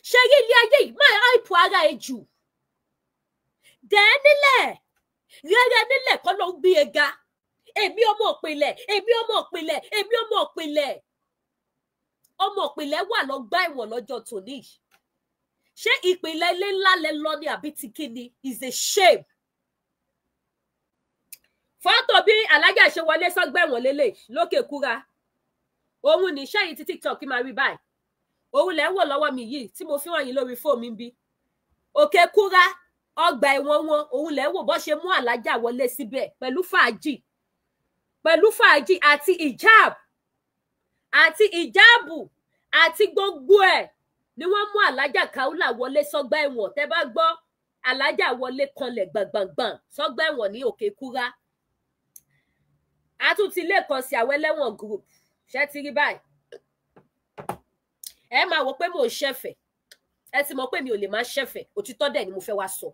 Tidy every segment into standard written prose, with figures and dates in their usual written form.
ṣe rí ilé ayé yìí máa háìpù ara ẹ jù dẹ́ẹ́ nílẹ̀ rẹ́rẹ́ nílẹ̀ kọ́ ló ń gbé e ga èmi ọmọ ìpìlẹ̀ èmi ọmọ ìpìlẹ̀ èmi ọmọ ìpìlẹ̀ ọmọ ìpìlẹ̀ wà lọ gbá ẹ̀wọ̀n lọ́jọ́ tòní ṣé ìpìlẹ̀ ilé ńlá lẹ lọ ní àbí ti kíni is a shame fọ́tò bí alájà ṣe wọlé sọ́gbà ẹ̀wọ̀n lélẹ̀ lókè kúra òun ní sẹ́yìn tí TikTok máa rí báyìí òun lẹ́ ń wò lọ́wọ́ mi yìí tí mo fi wọ̀nyí lórí fóònù mi bí òkè kúra ọgbà ẹ̀wọ̀n wọn òun lẹ́ ń wò bọ́ ṣe mú alájà wọlé síbẹ̀ pẹ̀lú fàájì àti ìjáàbù àti gbogbo ẹ̀ ni wọ́n mú alájà Kaola wọlé sọ́gbà ẹ̀wọ̀n tẹ́ bá gbọ́ alájà wọlé kanlẹ̀ gbàngbàngbàn sọ́gbà ẹ̀wọ̀n ní òkè kúra àtúntí lẹ́ẹ̀kan sí àwọn ẹlẹ́wọ̀n group ṣe ti rí báyìí ẹ máa wò pé mo ń ṣẹ̀fẹ̀ ẹ ti mọ̀ pé mi ò lè máa ṣẹ̀fẹ̀ òtítọ́ dẹ̀ ni mo fẹ́ wá sọ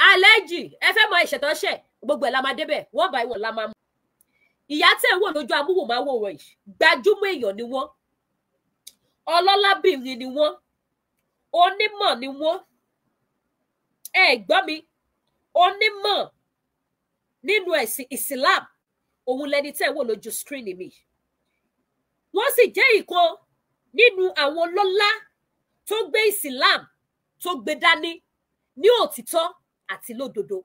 àlẹ́jì ẹ fẹ́ mọ ìṣẹ̀tọ́ṣẹ̀ gbogbo ẹ̀ la máa débẹ̀ wọ́n bá ìwọ̀n la máa mú ìyá tẹ̀ ń wò lójú amóhùnmáwòrán yìí gbajúmọ̀ èèyàn ni wọ́n ọlọ́lábìnrin ni wọ́n onímọ̀ ni wọ́n ẹ gbọ́ mi onímọ̀ nínú ẹ̀sìn Islam òun lẹni tẹ́ ń wò lójú screen mi wọ́n sì jẹ́ ìkan nínú àwọn lọ́lá tó gbé Islam tó gbé dání ní òtítọ́ àti lódodo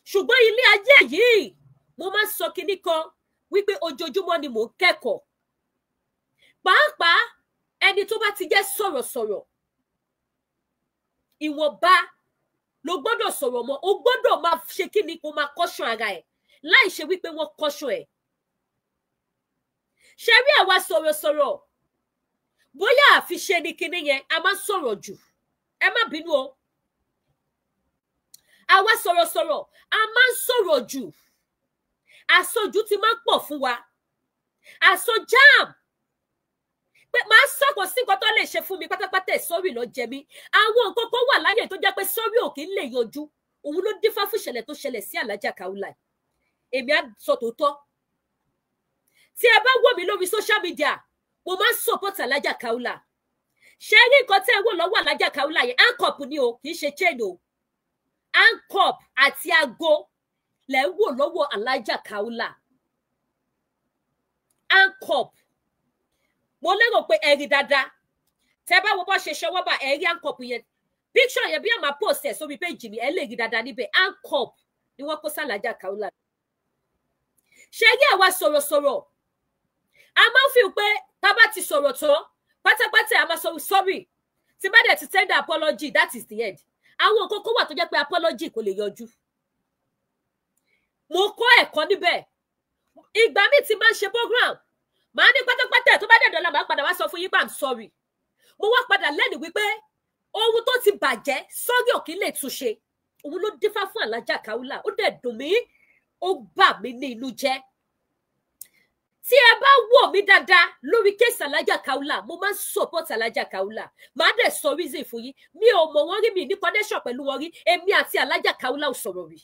ṣùgbọ́n ilé ayé yìí mo máa ń sọ kinní kan wípé ojoojúmọ́ ni mò ń kẹ́kọ̀ọ́ pàápàá ẹni tó bá ti jẹ́ sọ̀rọ̀sọ̀rọ̀ ìwọ̀nba ló gbọ́dọ̀ sọ̀rọ̀ mọ́ o gbọ́dọ̀ máa ṣe kinní kó máa kọ́ṣọ́ ara ẹ̀ láì ṣe wípé wọ́n kọ́ṣọ́ ẹ̀ ṣe rí àwa sọ̀rọ̀sọ̀rọ̀ bóyá àfiṣe ni kinní yẹn a máa sọ̀rọ̀ jù ẹ má bínú o àwa sọ̀rọ̀sọ̀rọ̀ a máa ń sọ̀rọ̀ jù àsọjù ti máa ń pọ̀ fún wa àsọjàm pé máa sọ̀kò sí nǹkan tó lè ṣe fún mi pátápátá sọ́rí lọ jẹ mí àwọn nǹkan kan wà láyé tó jẹ́ pé sọ́rí ò kì í lè yanjú òun ló dífá fún ìṣẹ̀lẹ̀ tó ṣẹlẹ̀ sí alájà Kaola èmi á sọ tòótọ́ tí ẹ bá wò mí lórí social media mo máa ń support alájà Kaola ṣe rí nǹkan tẹ́ ẹ wò lọ́wọ́ alájà Kaola yẹn handcuff ni o kì í ṣe chain o handcuff àti aago lẹ ń wò lọ́wọ́ alájà Kaola handcuff mo lérò pé ẹ rí dáadáa tẹ́ bá wo bó ṣe ṣọwọ́ bá ẹ rí handcuff yẹn picture yẹn bí a máa post ẹ̀ sórí page mi ẹ lè rí dáadáa níbẹ̀ handcuff ni wọ́n kó sálájà Kaola ṣe rí àwa sọ̀rọ̀sọ̀rọ̀ a máa ń fi pé tá bá ti sọ̀rọ̀ tán pátápátá a máa sọ sorry tí bá dẹ̀ ti tender apology that is the end àwọn nǹkan kan wà tó jẹ́ pé apology kò lè yọjú mo kọ́ ẹ̀kọ́ níbẹ̀ ìgbà míì tí máa ń ṣe program màá ní pátápátá tó bá dẹ̀ dọ́là máa padà wá sọ fún yín pé I'm sorry mo wá padà lẹ́nu wípé ohun tó ti bàjẹ́ sọ́rí òkè lè túnṣe òun ló dífá fún alájà Kaola ó dẹ̀ dùn mí ó bà mí ní inú jẹ́ tí ẹ bá wò mí dáadáa lórí kéèsì alájà Kaola mo máa ń support alájà Kaola máa dẹ̀ sọ reason fún yín mi ò mọ̀ wọ́n rí mi ní connection pẹ̀lú wọn rí èmi àti alájà Kaola ò sọ̀rọ̀ rí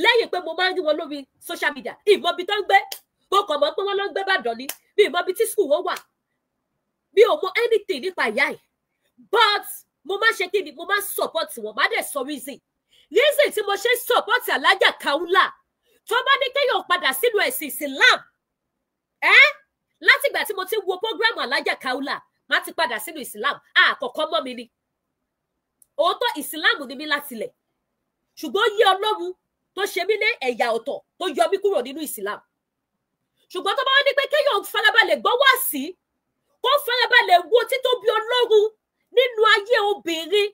lẹ́yìn pé mo máa ń rí wọn lórí social media ìmọ̀bi tó ń gbé mo kàn mọ̀ pé wọ́n ló ń gbé bàdàn ni mi ìmọ̀bi tí school wọn wà mi ò mọ̀ anything nípa ìyá ẹ̀ but mo máa ṣe kí ni mo máa support wọn máa dẹ̀ sọ reason tí mo ṣe support alájà Kaola tó bá ní kéèyàn padà sínú ẹ̀sìn Islam látìgbà tí mo ti wo program alájà Kaola má ti padà sínú Islam àkọ́kọ́ mọ́ mi ni òótọ́ Islam ni mí látilẹ̀ ṣùgbọ́n yé Ọlọ́run tó ṣe mí ní ẹ̀yà ọ̀tọ̀ tó yọ mí kúrò nínú Islam ṣùgbọ́n tó bá wá ní pé kéèyàn farabalẹ̀ gbọ́ wá sí kó farabalẹ̀ wo títóbi Ọlọ́run nínú ayé obìnrin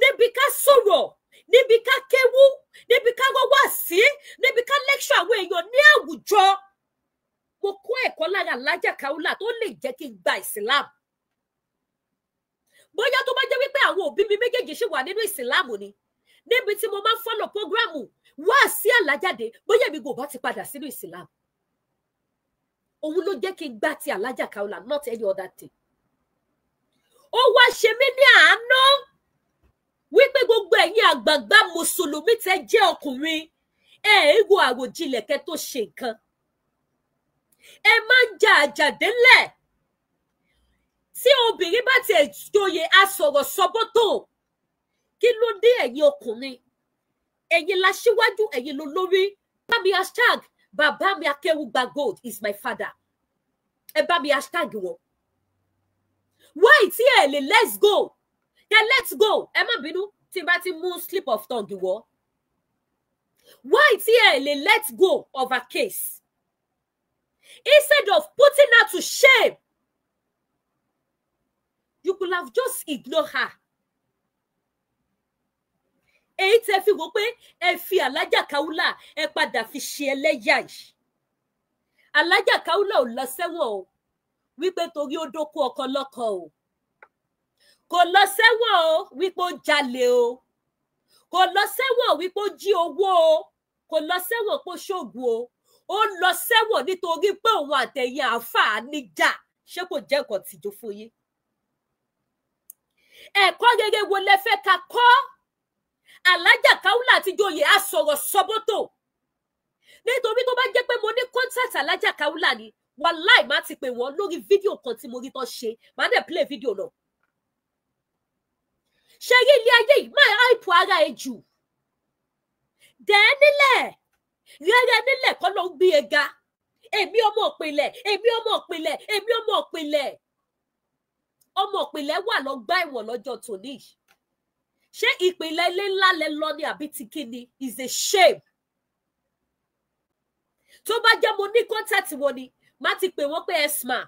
níbi ká sọ̀rọ̀ níbi ká kéwú níbi ká wọ́ wá sí níbi ká lecture àwọn èèyàn ní àwùjọ mo kọ́ ẹ̀kọ́ lára alájà Kaola tó lè jẹ́ kí n gba Islam bóyá tó bá jẹ́ wípé àwọn òbí mi méjèèjì ṣì wà nínú Islam ni níbi tí mo máa ń follow programu wá sí àlájáde bóyá mi kò bá ti padà sínú Islam òun ló jẹ́ kí n gbá ti alájà Kaola not any other thing ó wá ṣe mí ní àánú wípé gbogbo ẹ̀yin àgbààgbà mùsùlùmí tẹ́ jẹ́ ọkùnrin èrò àròjinlẹ̀ kẹ́ tó ṣe nǹkan ẹ má ń ja àjàdélẹ̀ tí obìnrin bá tiẹ̀ joyè asọ̀rọ̀ sọ́bọ́tò kí ló dé ẹ̀yin ọkùnrin ẹ̀yin láṣíwájú ẹ̀yin ló lórí bá mi hashtag bàbá mi Akéwùgbà Gold is my father ẹ bá mi hashtag wọn why tí ẹ lè let's go let's go ẹ má bínú tí bá ti mú slip of tongue wọ why tí ẹ lè let's go of a case instead of putting her to shame you could have just ignored her. Èyí tẹ́ fi wò pé ẹ fi Alájà Kaola ẹ padà fi ṣe ẹlẹ́yà yìí. Alájà Kaola ò lọ sẹ́wọ̀n o wípé torí ó dóko ọkọ lọ́kọ o. Kò lọ sẹ́wọ̀n o wípé ó jalè o. Kò lọ sẹ́wọ̀n wípé ó jí owó o. Kò lọ sẹ́wọ̀n pé ó ṣògùn o. Ó lọ sẹ́wọ̀n nítorí pé òun àtẹ̀yìn àáfàá níjà ṣé kò jẹ́ nǹkan tìjú fún yín. Ẹ̀kọ́ rere wo lẹ fẹ́ ká kọ́? Alájà Kaola àti joyè asọ̀rọ̀ sọ́bọ́tò nítorí tó bá jẹ́ pé mo ní contact Alájà Kaola ni wàláì má ti pè wọ́n lórí fídíò kan tí mo rí tán ṣe má dẹ̀ play fídíò náà. Ṣé rí ilé ayé yìí máa hype ara ẹ jù dẹ̀ nílẹ̀ rẹ́rẹ́ nílẹ̀ kọ́ ló ń gbé e ga èmi ọmọ ìpìlẹ̀ èmi ọmọ ìpìlẹ̀ èmi ọmọ ìpìlẹ̀ ọmọ ìpìlẹ̀ wà lọ́gbà ẹ̀wọ̀n lọ́jọ́ tòní. Ṣé ìpìlẹ̀ ilé ńlá lẹ lọ ní àbí ti kíni is a shame. Tó bá jẹ́ mo ní contact wọn ni má ti pè wọ́n pé esma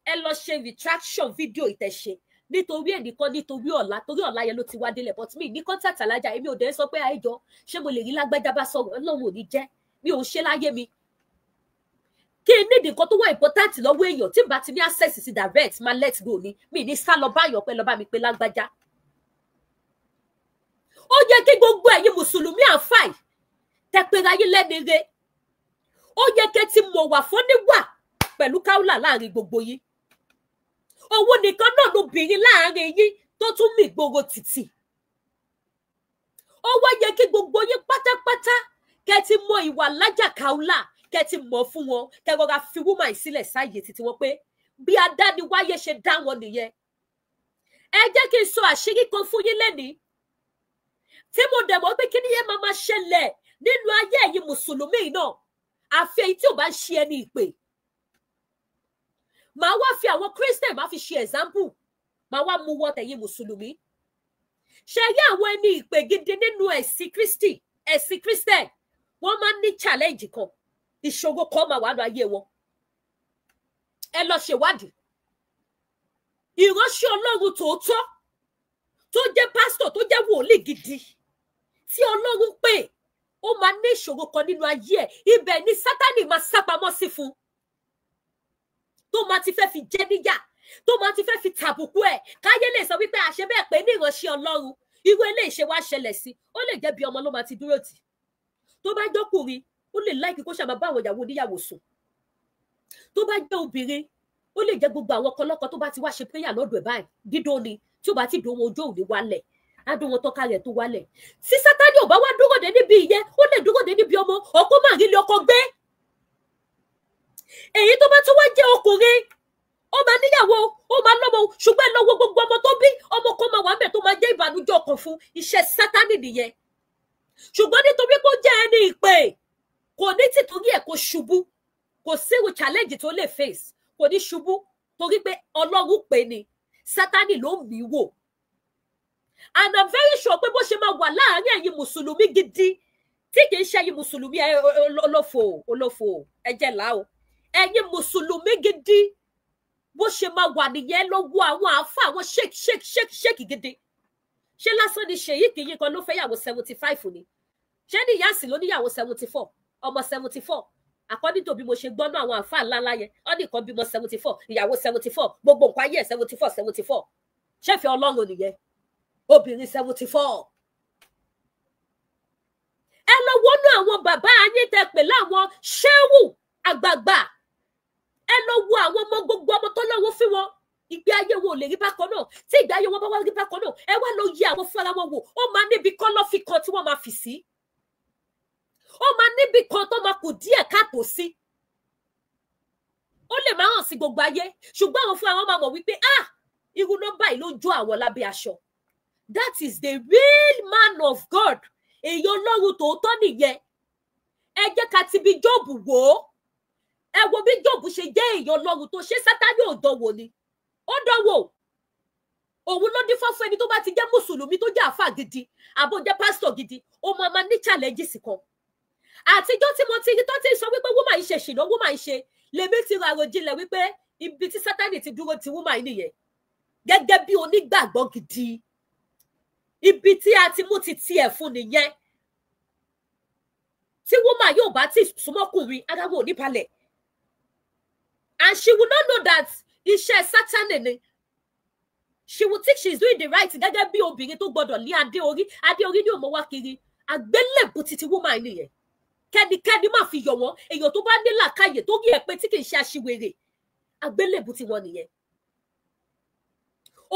ẹ lọ ṣe retraction video ìtẹ̀ṣe nítorí ẹnìkan nítorí ọ̀la torí ọ̀la yẹn ló ti wá délẹ̀ but mi ní contact Alájà èmi ò dẹ̀ sọ pé àìjọ ṣé mo lè rí lágbájá bá sọ̀rọ̀ Ọlọ́run ò ní jẹ́ mi ò ṣe láyé mi. Kí n nídìí nǹkan tó wà important lọ́wọ́ èèyàn tí n bá ti ní access sí direct máa let go ni mi ní sá lọ báyọ̀ pé lọ bá mi pé lágbájá. Ó yẹ kí gbogbo ẹ̀yin mùsùlùmí àfáì tẹpẹrẹ ayé lẹ́nire ó yẹ kí ti mọ̀ wà fún níwà pẹ̀lú Kaola láàrin gbogbo yín. Owó nìkan náà lóbìnrin láàrin yín tó tún mì gbogbo títì. Ó wá yẹ kí gbogbo yín pátápátá kẹ́ ti mọ̀ ìwà Alájà Kaola kẹ́ ti mọ̀ fún wọn kẹ́ rọra fi woman sílẹ̀ sáyé títí wọn pé bí adániwáyé ṣe dá wọn nìyẹn. Ẹ jẹ́ kí n sọ àṣírí kan fún yín lẹ́nìí tí mo dẹ̀ mọ̀ pé kí ni yẹn máa ṣẹlẹ̀ nínú ayé ẹ̀yin mùsùlùmí náà àfi èyí tí ò bá ń ṣe ẹni ìpè. Màá wá fi àwọn Christian máa fi ṣe example màá wá mú wọ́n tẹ̀yin mùsùlùmí. Ṣé rí àwọn ẹni ìpè gidi nínú ẹ̀sìn Christian wọ́n máa ń ní challenge kan ìṣòro kan máa wà ní ayé wọn. Ẹ lọ ṣèwádìí. Ìránṣẹ́ Ọlọ́run tòótọ́ tó jẹ́ pásítọ̀ tó jẹ́ wòlíì gidi tí Ọlọ́run pè ó máa ní ìṣòro kan nínú ayé ẹ̀ ibẹ̀ ni Sátánì máa sápamọ́ sí fún tó máa ti fẹ́ fi jẹ níyà tó máa ti fẹ́ fi tàbùkù ẹ̀ káyé lè sọ wípé àṣẹ bẹ́ẹ̀ pé ní ìránṣẹ́ Ọlọ́run irú eléyìí ṣe wá ṣẹlẹ̀ sí ó lè jẹ́ bí ọmọ ló máa ti dúró tì tó bá jọ́kùnrin ó lè láìkí kó ṣàmà bá àwọn ìyàwó oníyàwó sùn tó bá jẹ́ obìnrin ó lè jẹ́ gbogbo àwọn ọkọlọ́kọ tó bá ti wá ṣe prayer lọ́dọ̀ ẹ̀ báyìí dídó ni tí ó bá ti dùn wọn ojú òní wálẹ̀ adùn wọn tọ́ka rẹ̀ tó wálẹ̀ tí Sátánì ò bá wá dúró dé níbi ìyẹn ó lè dúró dé níbi ọmọ ọkọ máa rí ilé ọkọ gbé èyí tó bá tún wá jẹ́ ọkùnrin ó máa níyàwó ó máa lọ́mọ ṣùgbọ́n ẹ lọ́wọ́ gbogbo ọmọ tó bí ọmọ kan máa wà ńbẹ̀ tó máa jẹ́ ìbànújẹ́ ọkàn fún iṣẹ́ Sátánì nìyẹn ṣùgbọ́n nítorí pé ó jẹ́ ẹni ìpè kò ní tìtorí ẹ̀ kó ṣubú kò síwù challenge tó lè face kò ní ṣubú torí pé Ọlọ́run pè ní Sátánì ló ń mí wò and I'm very sure pé bó ṣe máa wà láàárín ẹ̀yin mùsùlùmí gidi tí kì í ṣe ẹ̀yin mùsùlùmí olófò ẹ̀jẹ̀ là o ẹ̀yin mùsùlùmí gidi bó ṣe máa wà nìyẹn lọ́wọ́ àwọn àáfà àwọn ṣéèkì gidi ṣé lásán ni ṣèyí kìí kan ló fẹ́ yàwó 75 ni ṣé ní ìyá sì ló níyàwó 74 ọmọ 74 according to bí mo ṣe gbọ́nà àwọn àáfà ńláńlá yẹn ó ní kan bímọ 74 ìyàwó 74 gbogbo nǹkan ayé ẹ̀ 74 ṣẹ́fẹ̀ Ọlọ́run nìyẹn obìnrin 74. Ẹ lọ wọnú àwọn bàbá ayé tẹ pè láwọn ṣéwù àgbààgbà ẹ lọ wo àwọn ọmọ gbogbo ọmọ tó lọ́wọ́ fún wọn ìgbé ayé wọn ò lè rí bákan náà tí ìgbé ayé wọn bá wá rí bákan náà ẹ wá lọ yẹ àwọn fúnra wọn wò ó máa níbi kọ́lọ́fín kan tí wọ́n máa fì sí ó máa níbi kan tó máa kù díẹ̀ káàtó sí ó lè máa hàn sí gbogbo ayé ṣùgbọ́n àwọn fúnra wọn máa mọ̀ wípé irú nọ́mbà yìí ló jó àwọn lábẹ́ aṣọ. That is the real man of God. Èyí Ọlọ́run tòótọ́ nìyẹn. Ẹ jẹ́ ká ti bí Jóòbù wò ó. Ẹ wo bí Jóòbù ṣe jẹ́ èyí Ọlọ́run tó ṣe Sátánì ò dánwò ni. Ó dánwò. Òun ló dífá fún ẹni tó bá ti jẹ́ Mùsùlùmí tó jẹ́ àfáà gidi, àbò jẹ́ pásítọ̀ gidi, ó máa ní challenges kan. Àtijọ́ tí mo ti rí tó ti sọ wípé woman yìí ṣe ṣìnà, woman yìí ṣe, lèmi ti rò àròjinlẹ̀ wípé ibi tí Sátánì ti dúró ti woman yìí nìyẹn. Gẹ́gẹ́ bí onígbàgbọ́ gidi. Ibi tí a ti mú ti tiẹ̀ fún nìyẹn. Tí woman yóò bá ti súnmọ́kùnrin, ara wọn ò ní balẹ̀. And she will not know that iṣẹ́ Sátánì ni. She will think she's doing the right gẹ́gẹ́ bí obìnrin tó gbọdọ̀ lé adé orí ni ó mọ wá kiri. Àgbélébù títí woman nìyẹn. Kẹ́nikẹ́ni má fi yọ̀ wọ́n, èèyàn tó bá ní làákàyè tó rí ẹ pé tí kì í ṣe aṣiwèrè. Àgbélébù tí wọ́n nìyẹn.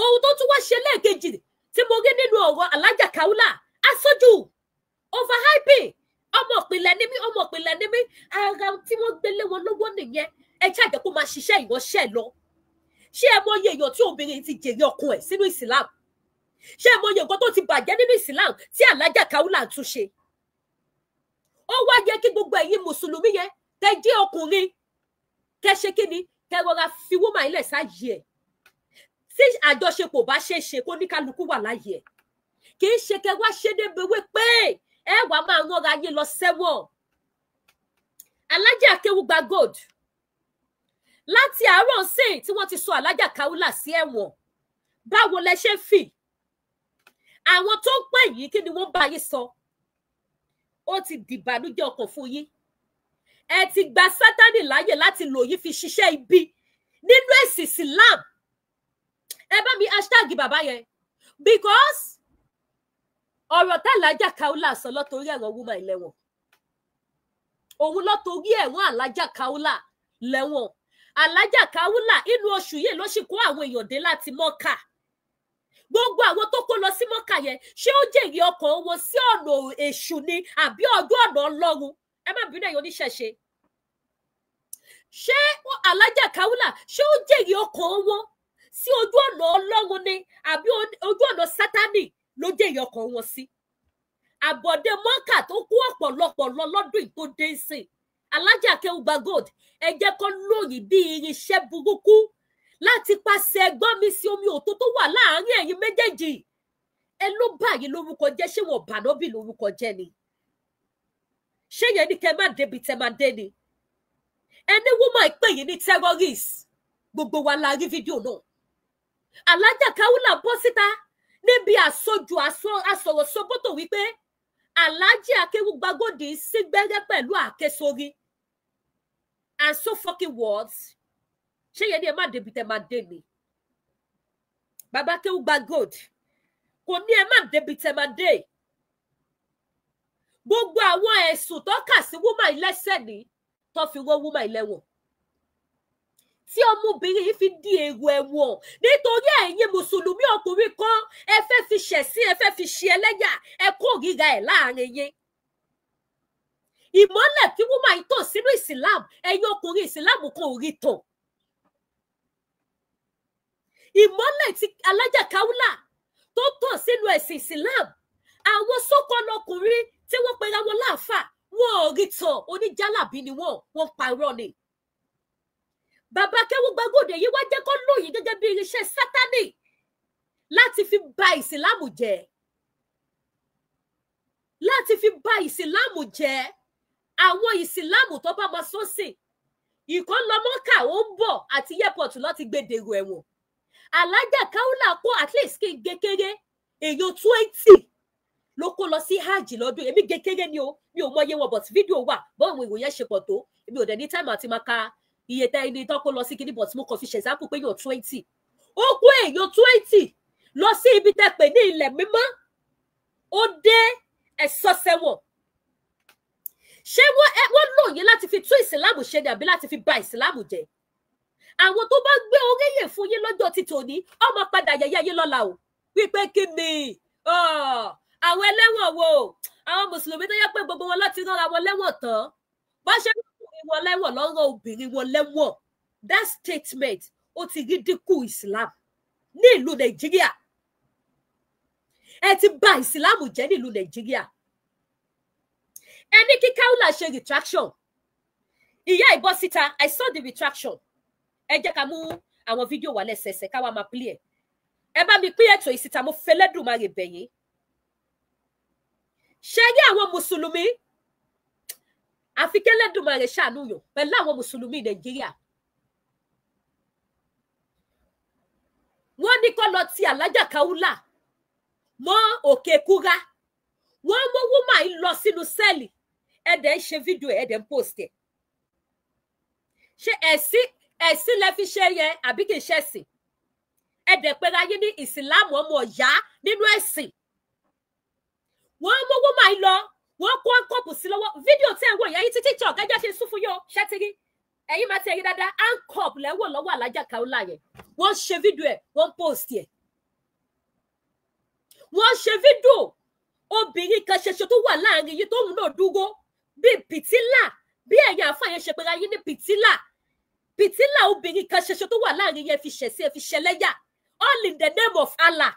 Ohun tó tún wá ṣe lẹ́ẹ̀kejì tí mo rí nínú ọ̀rọ̀ Alájà Kaula, aṣojú, overhyping, ọmọ ìpìlẹ̀ ní mí, ara tí wọ́n gbélé wọn lọ́wọ́ nìyẹn. Ẹ jáde kó máa ṣiṣẹ́ ìránṣẹ́ lọ. Ṣé ẹ mọye èèyàn tí obìnrin ti jèrè ọkọ ẹ̀ sínú Islam? Ṣé ẹ mọye nǹkan tó ti bàjẹ́ nínú Islam tí Alájà Kaula ń tún ṣe? Ó wá yẹ kí gbogbo ẹ̀yin Mùsùlùmí yẹn tẹ jẹ́ ọkùnrin, kẹ́ ṣe kí ni, kẹ́ rọra fi woman ilẹ̀ sáyé ẹ̀. Tí àjọṣepọ̀ bá ṣe é ṣe kó ní kálukú wà láyé ẹ̀. Kì í ṣe kẹ́ wá ṣe débewé pé ẹ wàá máa rọra ayé lọ sẹ́wọ̀n. Alájà Akéwùgbà Gold. Láti àárọ̀ sí tí wọ́n ti sọ Alájà Kaula sí ẹ̀wọ̀n. Báwo lẹ ṣe fì? Àwọn tó ń pè yín kí ni wọ́n bá yín sọ? Ó ti dìbànújẹ́ ọkàn fún yín. Ẹ ti gba Sátánì láyè láti lò yín fi ṣiṣẹ́ ibi nínú ẹ̀sìn Islam. Ẹ bá mi hashtag bàbá yẹn. Because ọ̀rọ̀ tá Alájà Kaula sọ lọ́torí ẹ̀wọ̀n woman lẹ́wọ̀n. Òun lọ́torí ẹ̀wọ̀n Alájà Kaula lẹ́wọ̀n. Alájà Kaula inú oṣù yìí ló sì kó àwọn èèyàn dé láti Mọ́kà. Gbogbo àwọn tó kó lọ sí Mọ́kà yẹn, ṣé ó jèrè ọkàn wọn sí ọ̀nà èṣù ni àbí ọjọ́ ọ̀nà Ọlọ́run? Ẹ má bínú ẹ̀yin oníṣẹ̀ṣe. Ṣé Alájà Kaula ṣé ó jèrè ọkàn wọn sí ojú ọ̀nà Ọlọ́run ni àbí ojú ọ̀nà Sátánì ló jèrè ọkàn wọn sí? Àbọ̀dé Mọ́kà tó kó ọ̀pọ̀lọpọ̀ lọ lọ́dún tó dé sí. Alájà Akéwùgbà Gold, ẹ jẹ́ kó lóyìn bí irinṣẹ́ burúkú láti pàṣẹ ẹgbọ́n mi sí omi òtó tó wà láàárín ẹ̀yin méjèèjì. Ẹ ló báyìí lórúkọ jẹ́, ṣé wọn bá nóbì lórúkọ jẹ́ ni? Ṣé yẹn ní kẹ́ má débi tẹ́ máa dé ni? Ẹni woman pè yín ní terrorist. Gbogbo wa la rí fídíò náà. Alájà Kaula bọ́ síta níbi àsọjù asọ̀rọ̀sọbọ́tò wípé Alájà Akéwùgbà Gold sí gbẹ́rẹ́ pẹ̀lú àáké sórí. And so fucking words. Ṣé yẹn ní ẹ má débi tẹ́ máa dé ni? Bàbá Akéwùgbà Gold kò ní ẹ má débi tẹ́ máa dé. Gbogbo àwọn ẹ̀sùn tó kà sí woman lẹ́sẹ̀ ní tó fi rán woman lẹ́wọ̀n. Tí ọmọbìnrin yìí fi di èrò ẹ̀wọ̀n nítorí ẹ̀yin Mùsùlùmí ọkùnrin kan ẹ fẹ́ fi ṣẹ̀sín, ẹ fẹ́ fi ṣe ẹlẹ́yà, ẹ kórìíra ẹ̀ láàrin yín. Ìmọ́lẹ̀ tí woman yìí tàn sínú Islam, ẹ̀yin ọkùnrin Islam kan ò rí tàn. Ìmọ́lẹ̀ tí Alájà Kaula tó tàn sínú ẹ̀sìn Islam, àwọn sókànlọ́kùnrin tí wọ́n pera wọn láàfà, wọn ò rí tàn. Oníjálàbí ni wọ́n parọ́ ni. Bàbá Akéwùgbà Gold yìí wá jẹ́ kó lóyìn gẹ́gẹ́ bí irinṣẹ́ Sátánì láti fi ba Ìsìlámù jẹ́. Láti fi ba Ìsìlámù jẹ́. Àwọn Ìsìlámù tó bá máa sọ́sìn. Ìkan lọ Mọ́kà ó ń bọ̀ àti airport láti gbé dèrò ẹ̀wọ̀n. Alájà Kaula kó at least kí n gékéré èèyàn 20 ló kó lọ sí hajj lọ́dún. Èmi gékéré ni o, mi ò mọyé wọn but fídíò wà bọ́ọ̀mù ìròyìn ṣe pọ̀ tó. Èmi ò dẹ̀ ní time àti máa ka iye tẹ́ ẹni tó kó lọ sí kíní but mo kàn fi ṣe example pé èèyàn 20. Ó kó èèyàn 20 lọ sí ibi tẹ́ pè ní ilẹ̀ mímọ́. Ó dé ẹ̀sọ́ sẹ́wọ̀n. Ṣé wọ́n lóye láti fi tún Ìsìlámù ṣe ni àbí láti fi ba Ìsìlámù jẹ́? Àwọn tó bá gbé oríyè fún yín lọ́jọ́ ti tòní, ọmọ padà yẹ̀yẹ́ yín lọ́la o. Wípé kí ni àwọn ẹlẹ́wọ̀n wo? Àwọn Mùsùlùmí tó yẹ pé gbogbo wọn láti rán àwọn lẹ́wọ̀n tán. Bá ṣe ọkùnrin wọn lẹ́wọ̀n lọ́rọ̀ obìnrin wọn lẹ́wọ̀n. That statement ó ti ridicule Islam. ní ìlú Nàìjíríà ẹ ti bà ìsìlámù jẹ́ ní ìlú Nàìjíríà ẹni kí Kaula ṣe retraction ìyá ìbọ́ síta I saw the retraction ẹ jẹ́ ká mú àwọn fídíò wà lẹ́sẹẹsẹ ká wá máa play ẹ bá mi pín ètò ìsìta mo fẹlẹ́dùmarè bẹ̀yìn ṣe rí àwọn mùsùlùmí àfi kẹ́lẹ́dùmarè ṣàánú yàn pẹ̀lú àwọn mùsùlùmí Nàìjíríà wọ́n ní kó lọ ti Alájà Kaula mọ́ Òkè Kúrá wọ́n mú woman yìí lọ sínú sẹ́ẹ̀lì ẹ̀dẹ̀ ń ṣe fídíò ẹ̀dẹ̀ ń post ẹ̀ ṣé ẹ̀sìn lẹ fi ṣe yẹn àbí kì í ṣẹ̀sìn ẹ̀dẹ̀ pẹ̀lú ayé ní ìsìlámù ọmọ ọ̀yá nínú ẹ̀sìn wọ́n mú woman yìí lọ wọ́n kó kọ́ọ̀pù sí lọ́wọ́ fídíò tí ẹ̀ ń wò yẹn yìí títí tí ọ̀gájọ́ ṣe sún fún yóò ṣẹ́tìrí ẹ̀yin máa ti ẹ̀rí dáadáa ankọ́ọ̀pù lẹ́wọ̀ lọ́wọ́ Alájà Kaula yẹn wọ́n ṣe fídíò ẹ̀ wọ́n post ẹ̀ wọ́n ṣe fídíò obìnrin kan ṣoṣo tó wà láàrin yìí tóun náà dúró bíi pìtílà bí ẹ̀yin àfààyàn ṣe pé ayé ní pìtílà obìnrin kan ṣoṣo tó wà láàrin yẹn fi ṣẹ̀ sí ẹ fi ṣẹlẹ́yà all in the name of Allah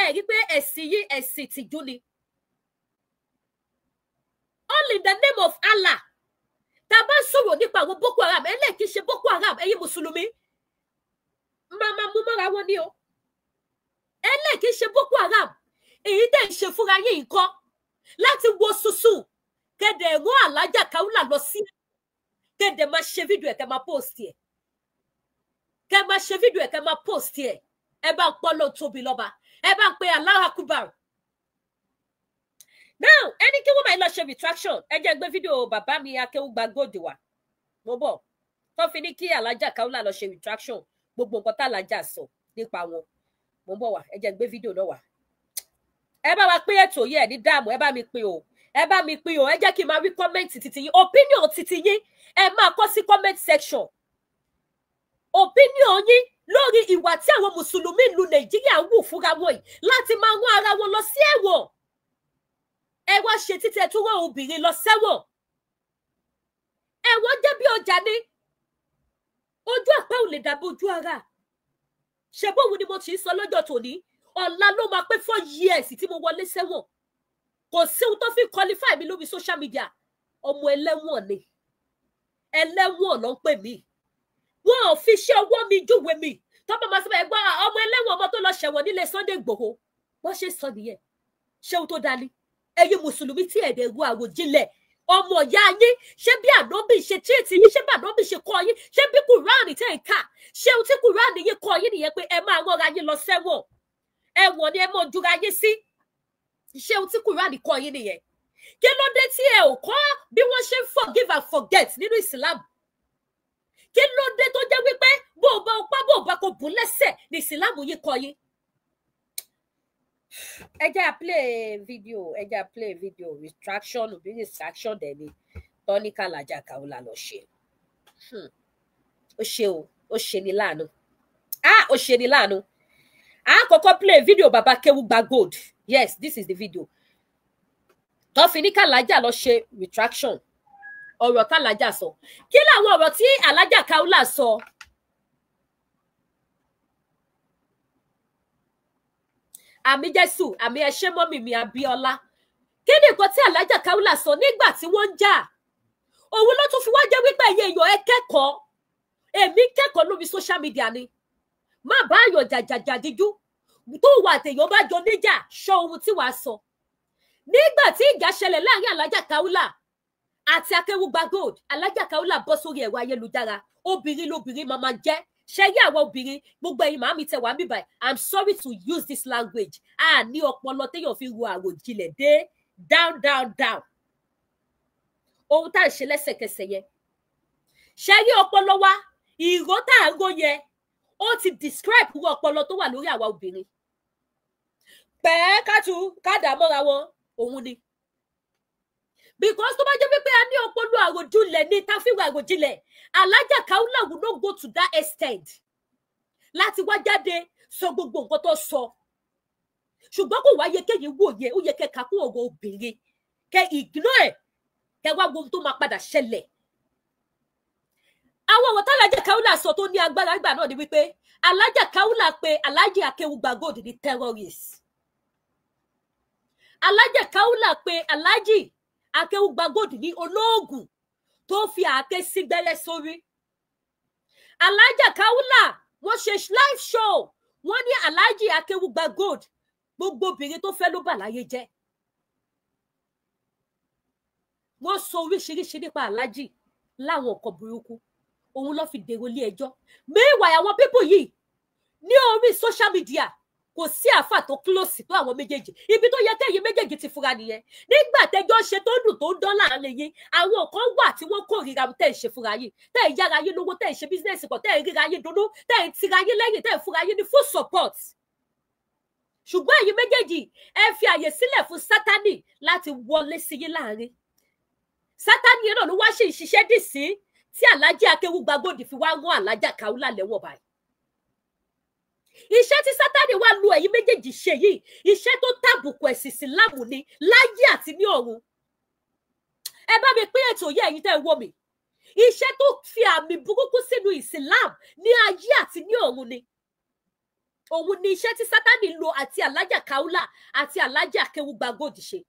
ẹ rí pé ẹ̀sìn yìí ẹ̀sìn tìjú ni all in the name of Allah tá a bá sọ̀rọ̀ nípa àwọn Boko Haram ẹlẹ́ẹ̀kì ṣe Boko Haram ẹ̀yin mùsùlùmí máa mú mọ́ra wọn ni o ẹlẹ́ẹ̀kì ṣe Boko Haram èyí tẹ̀ ń ṣe fúnra yín nǹkan láti wo sùsùn kẹ̀dẹ̀ ẹ̀rọ Alájà Kaula lọ sí kẹ̀dẹ̀ máa ṣe fídíò ẹ̀ kẹ́ máa post ẹ̀ kẹ́ máa ṣe fídíò ẹ̀ kẹ́ máa post ẹ̀ ẹ bá ń pọ́ lọ tóbi lọ́ba ẹ bá ń pe Allahu Akbar. Now ẹni kí wọ́n máa lọ ṣe retraction ẹ jẹ́ gbé fídíò bàbá mi Akéwùgbà Gold wá mo bọ̀ tó fi ní kí Alájà Kaula lọ ṣe retraction gbogbo nǹkan tá Alájà sọ nípa wọn mo bọ̀ wá ẹ jẹ́ gbé fídíò náà wá ẹ bá wa pín ètò yìí ẹ ní dáàmú ẹ bá mi pín o ẹ bá mi pín o ẹ jẹ́ kí n máa rí kọ́mẹ́ǹtì títí yín opinion títí yín ẹ máa kọ sí comment section opinion yín lórí ìwà tí àwọn mùsùlùmí ìlú Nàìjíríà ń wù fúnra wọn yìí láti máa rán ara wọn lọ sí ẹ̀wọ̀n ẹ wá ṣe títẹ tó rán obìnrin lọ sẹ́wọ̀n ẹ̀wọ̀n jẹ́ bí ọjà ní ojú àpá ò lè dàbí ojú ara ṣe bóun ni mo ti ń sọ lọ́jọ́ tòní ọ̀la ló máa pé 4 years tí mo wọlé sẹ́wọ̀n kò sí ohun tó fi qualify mi lórí social media ọmọ ẹlẹ́wọ̀n ni ẹlẹ́wọ̀n ló ń pè mí wọn ò fi ṣe ọwọ́ mi júwe mi tọ́pọ̀ máa sọ pé ẹgbọ́n ọmọ ẹlẹ́wọ̀n ọmọ tó lọ ṣẹ̀wọ̀n nílé Sunday Igboho wọ́n ṣe sọ nìyẹn ṣé ohun tó dání ẹ̀yin mùsùlùmí tí ẹ̀dẹ̀ ru àròjinlẹ̀ ọmọ ìyá yín ṣé bí ànábì ṣe tíìtì yín ṣé bí ànábì ṣe kọ́ yín ṣé bí kùránì tẹ̀ ń kà ṣé ohun tí kùránì yín kọ́ yín nìyẹn pé ẹ máa rọra yín lọ sẹ́wọ̀n ẹ̀wọ̀n ni ẹ mọ̀ jura yín sí ṣé ohun tí kùránì kọ́ yín nìyẹn kí ló dé tí ẹ ò kọ́ bí wọ́n ṣe ń forgive and forget nínú ìsìlámù kí ló dé tó jẹ́ wípé bó o bá o pa bó o bá kò bù lẹ́sẹ̀ ní ìsìlámù yìí kọ́ yín. ẹ jẹ́ play video retraction òbí retraction dẹ̀ ni tọ́níkà Alájà Kaula lọ ṣe ó ṣe o ó ṣe ni láàánú ó ṣe ni láàánú kọ́kọ́ play video bàbá Akéwùgbà Gold yes this is the video tó fi ní k'Alájà lọ ṣe retraction ọ̀rọ̀ t'Alájà sọ kí làwọn ọ̀rọ̀ tí Alájà Kaula sọ àmì Jésù àmì ẹṣẹ mọ́mì mi Abíọ́lá kí ni nǹkan tí Alájà Kaula sọ nígbà tí wọ́n ń jà òun ló tún fi wá jẹ́ wípé ẹ̀yin èèyàn ẹ kẹ́kọ̀ọ́ èmi kẹ́kọ̀ọ́ lórí social media ni má bá àyàn jàjàjà díjú tó wà tèèyàn bá jọ níjà sọ ohun tí wàá sọ nígbà tí ìjà ṣẹlẹ̀ láàrin Alájà Kaula àti Akéwùgbà Gold Alájà Kaula bọ́ sórí ẹ̀rọ ayélujára obìnrin lóbìnrin máa jẹ́ ṣẹ́yí àwọn obìnrin gbogbo ẹ̀yin màámi tẹ wá bíbáyìí I'm sorry to use this language ní ọpọlọ téèyàn fi ro àròjinlẹ̀ dé down ohun tá à ń ṣe lẹ́sẹ̀kẹsẹ̀ yẹn ṣẹ́yí ọpọlọ wa ìró tá à ń ro yẹn ó ti describe irú ọpọlọ tó wà lórí àwa obìnrin pẹ́ẹ́ kádà mọ́ra wọn òun ni because tó bá jẹ́ pé a ní ọpọlọ àròjinlẹ̀ ní táfíwò àròjinlẹ̀ Alájà Kaula will not go to that extent láti wá jáde sọ gbogbo nǹkan tó sọ ṣùgbọ́n kò wáyé kéyìn wòye ó yẹ kẹka kún ọ̀rọ̀ obìnrin kẹ ignore kẹ wá wo ohun tó máa padà ṣẹlẹ̀ àwọn ọ̀rọ̀ t'Alhaja Kaola sọ tó ní agbára ìgbà náà ni wípé Alhaja Kaola pé Alhaji Akeugba Gold ní terrorist. Alhaja Kaola pé Alhaji Akeugba Gold ní olóògùn tó fi àáké sí gbẹ́rẹ́ sórí. Alhaja Kaola wọ́n ṣe live show wọ́n ní Alhaji Akeugba Gold gbogbo obìnrin tó fẹ́ ló bà láyé jẹ́. Wọ́n sọ oríṣiríṣi nípa Alhaji láwọn nǹkan burúkú òun ló fi dèrò ilé ẹjọ́. Meanwhile àwọn pípò yìí ní orí social media kò sí àfà tó close tó àwọn méjèèjì ibi tó yẹ kẹ́yìn méjèèjì ti fura nìyẹn. Nígbà tẹ́jọ́ ṣe tó dùn tó ń dán láàrin yín àwọn kan wà tí wọ́n kórìíra tẹ́ ẹ̀ ṣe fúnra yín tẹ́ ẹ̀ yára yín lówó tẹ́ ẹ̀ ṣe bísínẹ́sì pọ̀ tẹ́ ẹ̀ ríra yín dunnú tẹ́ ẹ̀ tira yín lẹ́yìn tẹ́ ẹ̀ fúnra yín ní full support. Ṣùgbọ́n ẹ̀yin méjèèjì ẹ fi àyè sílẹ̀ fún Sátánì láti wọlé sí yín láàrin. Sátánì yẹn náà ló wá ṣe ìṣiṣẹ́ dì sí tí Alhaji Akeugba Gold fi wá rán Alhaja Kaola lẹ́wọ̀n báyìí. Iṣẹ́ tí Sátánì wá lu ẹ̀yin méjèèjì ṣe yìí iṣẹ́ tó tàbùkù ẹ̀sìn Ìsìlámù ni láyé àti ní ọ̀run. Ẹ bá mi pín ètò yìí ẹ̀yin tẹ́ ẹ wò mí. Iṣẹ́ tó fi àmì burúkú sínú Ìsìlámù ní ayé àti ní ọ̀run ni. Òun ni iṣẹ́ tí Sátánì lo àti Alhaja Kaola àti Alhaji Akeugba Gold ṣe.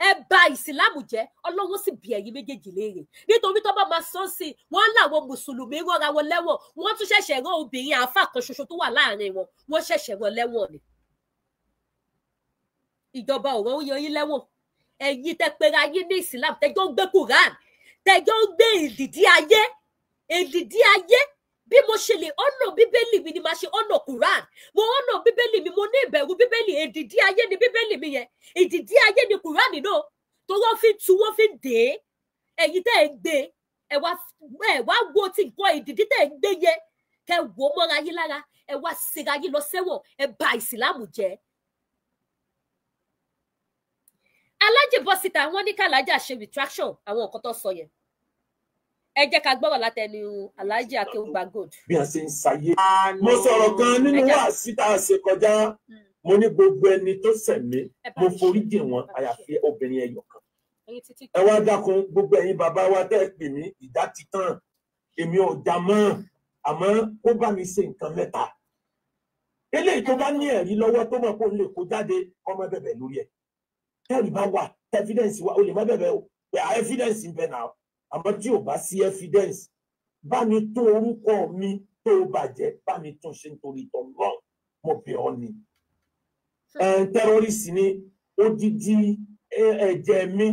Ẹ bà Ìsìlámù jẹ́ Ọlọ́run sì bi ẹ̀yin méjèèjì léèrè nítorí tó bá máa sọ sí wọn láwọn mùsùlùmí rọra wọn lẹ́wọ̀n wọ́n tún ṣẹ̀ṣẹ̀ rán obìnrin àáfà kan ṣoṣo tó wà láàrin wọn wọ́n ṣẹ̀ṣẹ̀ rán lẹ́wọ̀n ni. Ìjọba ò rán yan yín lẹ́wọ̀n ẹ̀yin tẹ́ pera yín ní Ìsìlámù tẹ́jọ́ ń gbé Quran tẹ́jọ́ ń gbé èdìdí ayé bí mo ṣe lè ọ̀nà bíbélì mi ni máa ṣe ọ̀nà Quran mo ọ̀nà bíbélì mi mo ní ìbẹ̀rù bíbélì èdìdí ayé ni bíbélì mi yẹn èdìdí ayé ni Quran náà tó wọ́n fi tu wọ́n fi dè é ẹ̀yin tẹ́ ẹ gbé ẹ wá wo ti nǹkan èdìdí tẹ́ ẹ gbé yẹ kẹ wò mọ́ra yín lára ẹ wá síra yín lọ sẹ́wọ̀n ẹ bà Ìsìlámù jẹ́. Alhaji bọ́ síta wọ́n ní k'Alhaja ṣe retraction àwọn nǹkan tó sọ yẹn. Ẹ jẹ́ ká gbọ́rọ̀ látẹnu Alhaji Akeugba Gold. Bí a ṣe ń ṣayé. Mo sọ̀rọ̀ kan nínú wáàsí tá a ṣe kọjá. Mo ní gbogbo ẹni tó ṣẹ̀ mí, mo forí jì wọ́n àyàfi obìnrin ẹyọ kan. Ẹ wá dákun gbogbo ẹ̀yin bàbá wa tẹ́ ẹ pè mí ìdá ti tán. Èmi ò já mọ́ àmọ́ kó bá mi ṣe nǹkan mẹ́ta. Eléyìí tó bá ní ẹ̀rí lọ́wọ́ tó mọ̀ kó lè kó jáde ọmọ bẹ̀bẹ̀ lórí ẹ̀. Tẹ́rì bá wà, evidence wà, o lè má bẹ̀bẹ̀ o. Pé evidence ń bẹ náà. Àmọ́ tí ò bá sí evidence bá mi tó orúkọ mi tó bàjẹ́ bá mi tún ṣe nítorí tọ̀lọ́ mo bẹ̀ ọ́ ni. Terrorist ni odidi ẹ̀jẹ̀ mi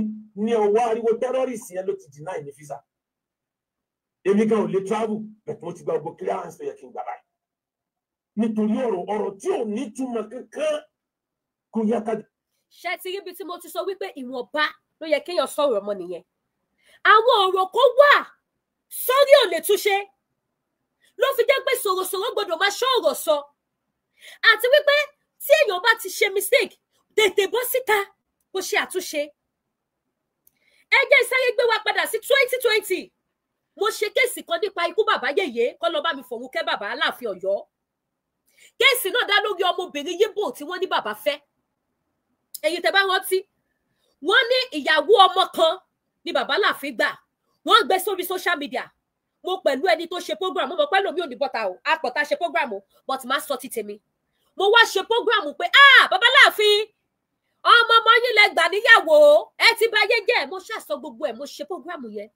ní ọwọ́ ariwo terrorist yẹn ló ti deny ní visa. Èmi gan ò lè travel bẹ̀tẹ̀ mo ti gba gbogbo clearance tó yẹ kí n gbà báyìí. Nítorí ọ̀rọ̀ tí ò ní túmọ̀ kankan kò yẹ ká. Ṣé ti rí ibi tí mo ti sọ wípé ìwọ̀nba ló yẹ kéèyàn sọ̀rọ̀ ọmọ nìyẹn. Àwọn ọ̀rọ̀ kó wà sórí ò lè túnṣe ló fi jẹ́ pé sọ̀rọ̀sọ̀rọ̀ gbọ́dọ̀ máa ṣọ́ ọ̀rọ̀ sọ àti wípé tí èèyàn bá ti ṣe mistake tètè bọ́ síta kó ṣe àtúnṣe. Ẹ jẹ́ ìsáyé gbé wa padà sí 2020 mo ṣe kéèsì kan nípa ikú bàbá yèyé kọ́ lọ bá mi fòun kẹ́ bàbá Aláàfin Ọ̀yọ́. Kéèsì náà dá lórí ọmọbìnrin Yíbò tí wọ́n ní bàbá fẹ́. Èyí tẹ́ bá rántí wọ́n ní ìyàwó ọmọ kan ní bàbá Aláàfin gbà wọ́n gbé sórí social media mo pẹ̀lú ẹni tó ṣe program mo mọ̀ pé lómi ò ní bọ́ta o àpọ̀ta ṣe program o but máa sọ ti tèmi mo wá ṣe program pé bàbá Aláàfin ọmọ yín lẹ gbà níyàwó ẹ ti bá yé jẹ́ mo ṣàṣọ gbogbo ẹ̀ mo ṣe program yẹn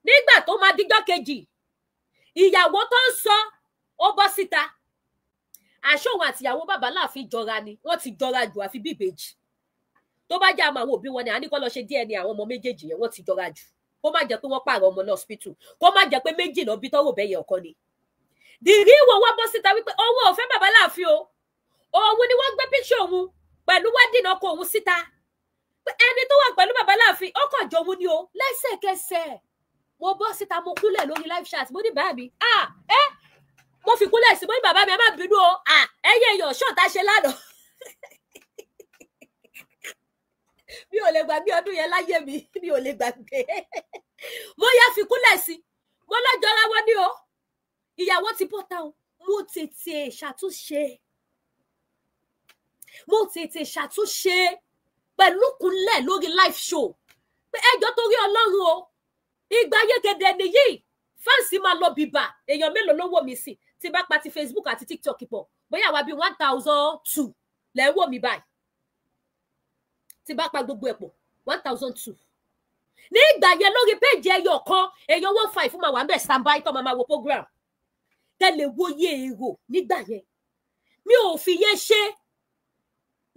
nígbà tó máa díjọ́ kejì ìyàwó tó ń sọ ó bọ́ síta àṣọwọ̀n àtìyàwó bàbá Aláàfin jọra ni wọ́n ti jọra jù àfi bí ìbejì tó bá jẹ́ àwọn òbí wọn ni àní kọ́ lọ ṣe DNA àwọn ọmọ méjèèjì yẹn wọ́n ti jọra jù kó má jẹ́ pé wọ́n pààrọ̀ ọmọ náà hospital kó má jẹ́ pé méjì lọ bí tọ́wọ́ bẹ́yẹ ọ̀kan ni. Dìrí ìwò wá bọ́ síta wípé òun ò fẹ́ bàbá Aláàfin o òun ni wọ́n gbé píṣọ òun pẹ̀lú wedding ọkọ òun síta pé ẹni tó wà pẹ̀lú bàbá Aláàfin ó kàn jọ òun ni o lẹ́sẹ̀kẹsẹ̀ mo bọ́ síta mo kúnlẹ̀ lórí live chat mo ní bá mi mo fi kúnlẹ̀ sí mo ní bàbá mi ẹ má bínú o ẹyẹ èèyàn ṣọ́ọ̀tà ṣe lánàá mi ò lè gbàgbé ọdún yẹn láyé mi ò lè gbàgbé mo yá fi kúnlẹ̀ sí mo lọ́jọ́ra wọn ní o ìyàwó ti bọ́ta o mo tètè ṣàtúnṣe pẹ̀lú kúnlẹ̀ lórí live show pé ẹjọ́ torí Ọlọ́run o ìgbà ayékèdè nìyí fáǹsì máa lọ bìbà èèyàn mélòó ló wò mí sí tí bá pa ti Facebook àti TikTok pọ̀ bóyá wá bí 1,002 lẹ́ ń wò mí báyìí tí bá pa gbogbo ẹ̀ pọ̀ 1,002 ní ìgbà yẹn lórí péjì ẹyọ kan èèyàn 1.5 fún máa wà ń bẹ̀ standby tó máa wo program tẹ́lẹ̀ wo yé èrò nígbà yẹn mi ò fi yẹn ṣe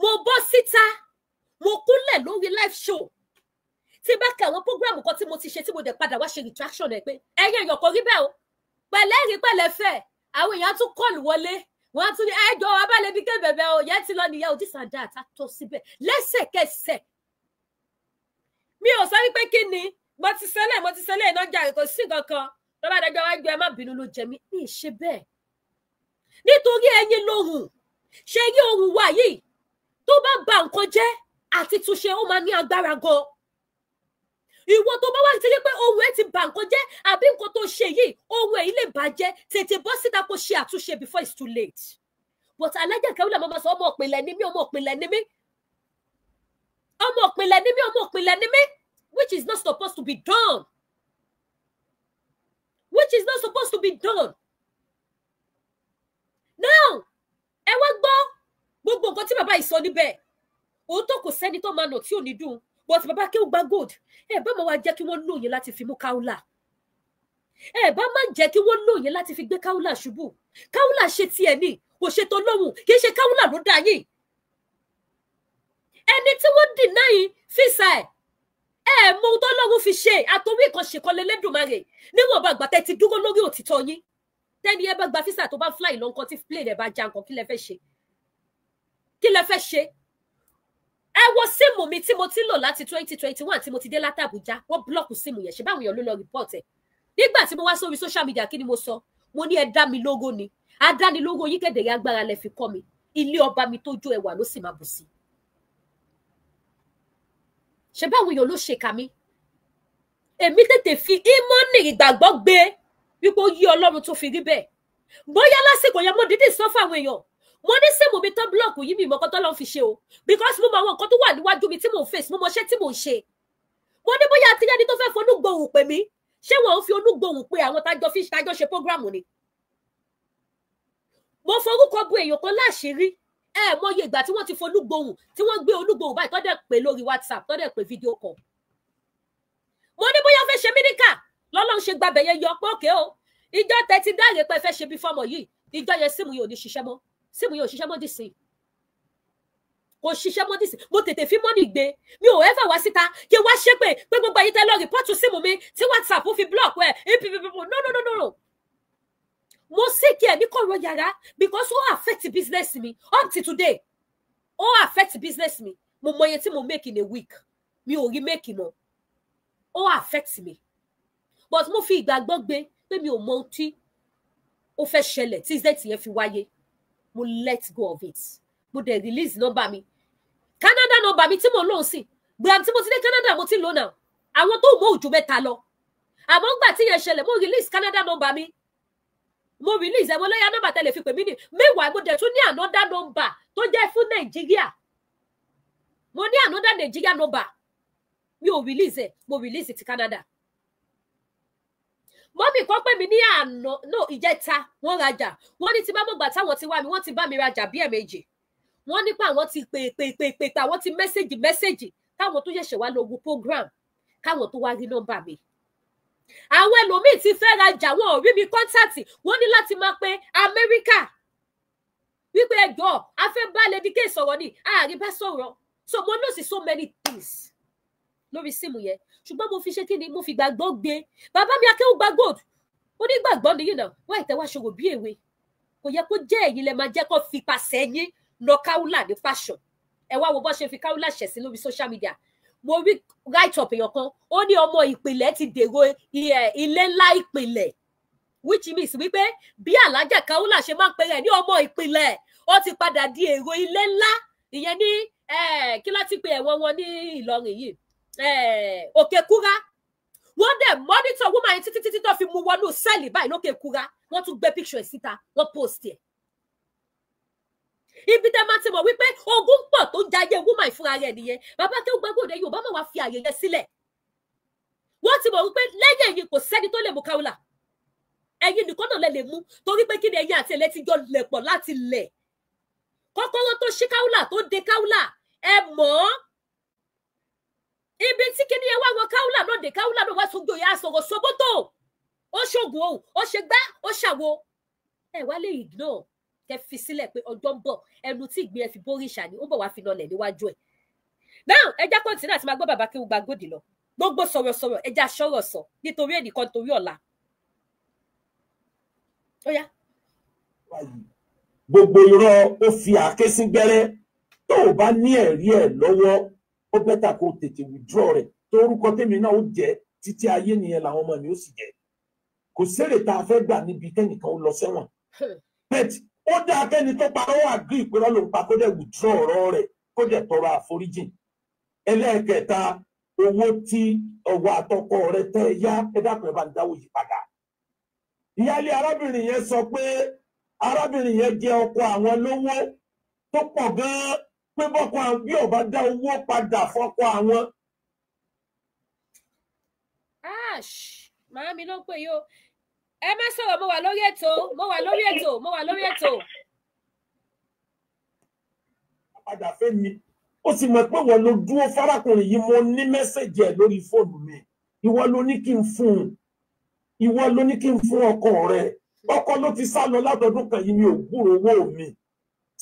mo bọ́ síta mo kúnlẹ̀ lórí live show tí bá ka àwọn program kan tí mo ti ṣe tí mo dẹ̀ padà wá ṣe retraction ẹ̀ pé ẹ̀yẹ èèyàn kò rí bẹ́ẹ̀ o pẹ̀lẹ́ rí pẹ̀lẹ́ fẹ́ àwọn èèyàn tún kọ́ọ̀lù wọlé wọ́n tún ní ẹjọ́ abálẹ́bí ké bẹ̀bẹ̀ o yẹn ti lọ nìyẹn o this and that àtọ́ síbẹ̀ lẹ́sẹ̀kẹsẹ̀ mi ò sọ wípé kí ni mo ti ṣẹlẹ̀ iná jà kò sí kankan tó bá dájọ́ wájú ẹ má bínú ló jẹ mí ní ìṣe bẹ́ẹ̀ nítorí ẹyin lóhùn ṣe yí ohun wa yìí tó bá ba nǹkan jẹ́ àti túnṣe ó máa ní agbára gan ìwọ tó bá wá ti rí pé ohun ẹ ti ba nǹkan jẹ́ àbí nǹkan tó ṣe yìí ohun ẹ lè bàjẹ́ tètè bọ́ síta kó ṣe àtúnṣe before it's too late but Alhaja Kaolat máa sọ ọmọ òpìlẹ̀ ni mí which is not supposed to be done now ẹ wá gbọ́ gbogbo nǹkan tí bàbá yìí sọ níbẹ̀ òótọ́ kò sẹ́ni tó máa nà tí ò ní dùn but bàbá kí ó gba gold ẹ bá máa wá jẹ́ kí wọ́n lóye láti fi mú Kaolat ẹ bá máa jẹ́ kí wọ́n lóye láti fi gbé Kaolat ṣubú Kaolat ṣe tiẹ̀ ní kò ṣe tó lóhùn kì í ṣe Kaolat ló dá yìí ẹni tí wọ́n deny físà ẹ mọ ohun tó lọ́run fi ṣe àtòwí kan ṣe kan lẹ́lẹ́dùnmarè níwọ̀n bá gbà tẹ́ ti dúró lórí òtítọ́ yín tẹ́ni ẹ bá gba físà tó bá fly lọ nǹkan tí plane ẹ bá já nǹkan kí lẹ fẹ́ ṣe ẹ wo síìmù mi tí mo ti lò láti 2021 tí mo ti dé láti Àbújá wọ́n blọọkù síìmù yẹn ṣe báwọn èèyàn ló lọ report ẹ̀ nígbà tí mo wá sórí social media kí ni mo sọ mo ní ẹ dá mi lógo ni adánilógo yín kéde agbára lẹ fi kọ́ mi ilé ọba mi tó jó ẹwà ló sì máa bù sí ṣe báwọn èèyàn ló ṣe kà mí èmi tètè fi ìmọ̀nì ìgbàgbọ́ gbé wípé ó yí Ọlọ́run tó fi rí bẹ́ẹ̀ bóyá lásìkò yẹn mo dídì sọ fáwọn èèyàn mo ní síìmù mi tán blọọkù yìí mi mọ̀kọ́ tó lọ́n fi ṣe o because mo mọ àwọn nǹkan tó wà níwájú mi tí mò ń face mo mọṣẹ́ tí mò ń ṣe mo ní bóyá àtijọ́ni tó fẹ́ fonúgbohùn pè mí ṣé wọn ò fi onúgbohùn pé àwọn tájọ ṣe prógráàmù ni mo forúkọ bu èèyàn kan láṣìírí ẹ mọye ìgbà tí wọ́n ti fonúgbohùn tí wọ́n gbé olúgbohùn báyìí tó dẹ̀ pè lórí WhatsApp tó dẹ̀ pè fídíò call mo ní bóyá fẹ́ ṣe míníkà lọ́lọ́run ṣe gbàbẹ̀ yẹn yọ pé òkè o ìjọ tẹ ti dáre pé fẹ́ ṣe bí fọ́mọ yìí ìjọ yẹn síìmù yóò ní ṣiṣẹ́ mọ́ síìmù yóò ṣiṣẹ́ mọ́ dìsìn kò ṣiṣẹ́ mọ́ dìsìn mo tètè fi mọ́nì gbé mi ò ẹ́fà wá síta kí wá ṣépè pé gbogbo ayé tẹ́ lọ rìpọ́ọ̀tù síìmù mi tí WhatsApp fi block no mo sick ẹ ní kọ̀rọ̀ yàrá because ó affect business mi up to today ó affect business mi mo mọ iye tí mo make in a week mi ò rí make mọ́ ó affect me but mo fi ìgbàgbọ́ gbé pé mi ò mọ ohun tí ó fẹ́ ṣẹlẹ̀ tí z yẹn fi wáyé mo let go of it mo dẹ̀ release number mi Canada number mi tí mo lò sí gbàm tí mo ti dé Canada mo ti lò náà àwọn tó mọ ojú mẹ́ta lọ àmọ́ ńgbà tí yẹn ṣẹlẹ̀ mo release Canada number mi mo release ẹ mo lọ́yà nọ́mbà tẹ́lẹ̀ fi pè mí ní meanwhile mo dẹ̀ tún ní another number tó jẹ́ fún Nàìjíríà mo ní another Nigeria number mi ò release ẹ mo release ti Canada mọ́mì kan pè mí ní àná no ìjẹta wọ́n rajà wọ́n ní ti bá mọ̀gbà táwọn ti wá mi wọ́n ti bá mi rajà bí ẹ̀ẹ̀mejì wọ́n nípa àwọn ti pè àwọn ti mẹ́sẹ̀jì káwọn tó ṣẹ̀ṣẹ̀ wá lóògùn program káwọn tó wá rí nọ́mbà mi àwọn ẹlòmíì ti fẹ́ rajà wọn ò rí mi kọ́ńtàtì wọ́n ní láti máa pe Amẹ́ríkà wípé ẹjọ́ a fẹ́ bá Lady K sọ̀rọ̀ ní àárín bá sọ̀rọ̀ so mo know so many things lórí síìmù yẹn ṣùgbọ́n mo fi ṣe kí ni mo fi gbàgbọ́ gbé bàbá mi Akéwù gba gold onígbàgbọ́ nìyí náà wá ìtẹ́wá ṣòro bí èwe kò yẹ kó jẹ́ èyí lẹ máa jẹ́ kó fi pàṣẹ yín lọ Kaolat ní fashion ẹ wá wo bó ṣe fi Kaolat ṣẹ̀ sí lórí social media mo rí right up èèyàn kan ó ní ọmọ ìpìlẹ̀ ti dèrò ilé ńlá ìpìlẹ̀ which means wípé bí Alhaja Kaolat ṣe máa ń pè rẹ̀ ní ọmọ ìpìlẹ̀ ó ti padà di èrò ilé ńlá ìyẹn ní kí láti pe ẹ̀wọ̀n wọn ní Ìlọrin yìí Òkèkúrá wọ́n dẹ̀ monitor woman títí tó fi mú wọnú sẹ́ẹ̀lì báyìí l'Òkèkúrá wọ́n tún gbé picture ẹ̀ síta wọ́n post ẹ̀ ibi tẹ́ máa ti mọ̀ wípé ogun pọ̀ tó jayé woman fúnra rẹ̀ nìyẹn bàbá Akéwù gba gold Yorùbá máa wá fi àyè yẹn sílẹ̀ wọ́n ti mọ̀ wípé lẹ́yìn èyí kò sẹ́ni tó lè mú Kaolat ẹ̀yin nìkan náà lẹ lè mú torí pé kí ni ẹ̀yin àti ẹlẹ́ ti jọ lẹ̀ pọ̀ láti lẹ̀ kọ́kọ́rọ́ tó ṣí káúlà tó de káúlà ẹ mọ̀ ibi tí kí ni ẹ wá wọ káúlà náà de káúlà náà wá sójú ìyá sọ̀rọ̀ sọ́bọ́tò ó ṣoògùn òun ó ṣe gbá ó ṣàwo ẹ wá lè ignore kẹ fi sílẹ̀ pé ọjọ́ ń bọ̀ ẹnu tí ìgbín ẹ fi borí ìṣà ni ó bọ̀ wá fi lọlẹ̀ níwájú ẹ̀ now ẹja kọ́ńtínú àti máa gbọ́ bàbá Kéwú Gbàgòdì lọ gbogbo sọ̀rọ̀sọ̀rọ̀ ẹja sọ̀rọ̀ sọ nítorí ẹnìkan torí ọ̀la ó yá. gbogbo irọ́ ó fi àáké sí gbẹ́rẹ́ tó o bá ní ẹ̀rí ẹ̀ lọ́wọ́ ó bẹ́tà kó tètè withdraw rẹ̀ tó orúkọ tèmi náà ó jẹ́ títí ayé nìyẹn làwọn ọmọ mi ó sì jẹ́ kò sèrè tá a fẹ́ gbà níbi kẹ́nìkan ó lọ sẹ́wọ̀n bẹ́ẹ̀ ó dá akẹ́ni tó parọ́ àgbé ìpínlẹ̀ ló ń pa kó dẹ̀ withdraw ọ̀rọ̀ rẹ̀ kó dẹ̀ tọrọ àforíjìn ẹlẹ́ẹ̀kẹta owó tí ọwọ́ àtọkọ rẹ̀ tẹ́ ẹ yá ẹ dákun ẹ bá ń dáwó yìí padà ìyáálé arábìnrin yẹn sọ pé arábìnrin yẹn jẹ ọkọ àwọn lówó tó pọ̀ gan-an pé bọ́kọ àwọn bí ó bá dá owó padà fọ́kọ àwọn. Màámi ló ń pè yó ẹ má sọ̀rọ̀ mo wà lórí ètò. padà fẹ́ mi ó sì mọ̀ pé wọ́n ló dúró fárákùnrin yìí mo ní mẹ́sẹ̀jì ẹ̀ lórí fóònù mi ìwọ ló ní kí n fún ọkọ rẹ̀ ọkọ ló ti sá lọ látọdún kan yìí mi ò gbúrò owó mi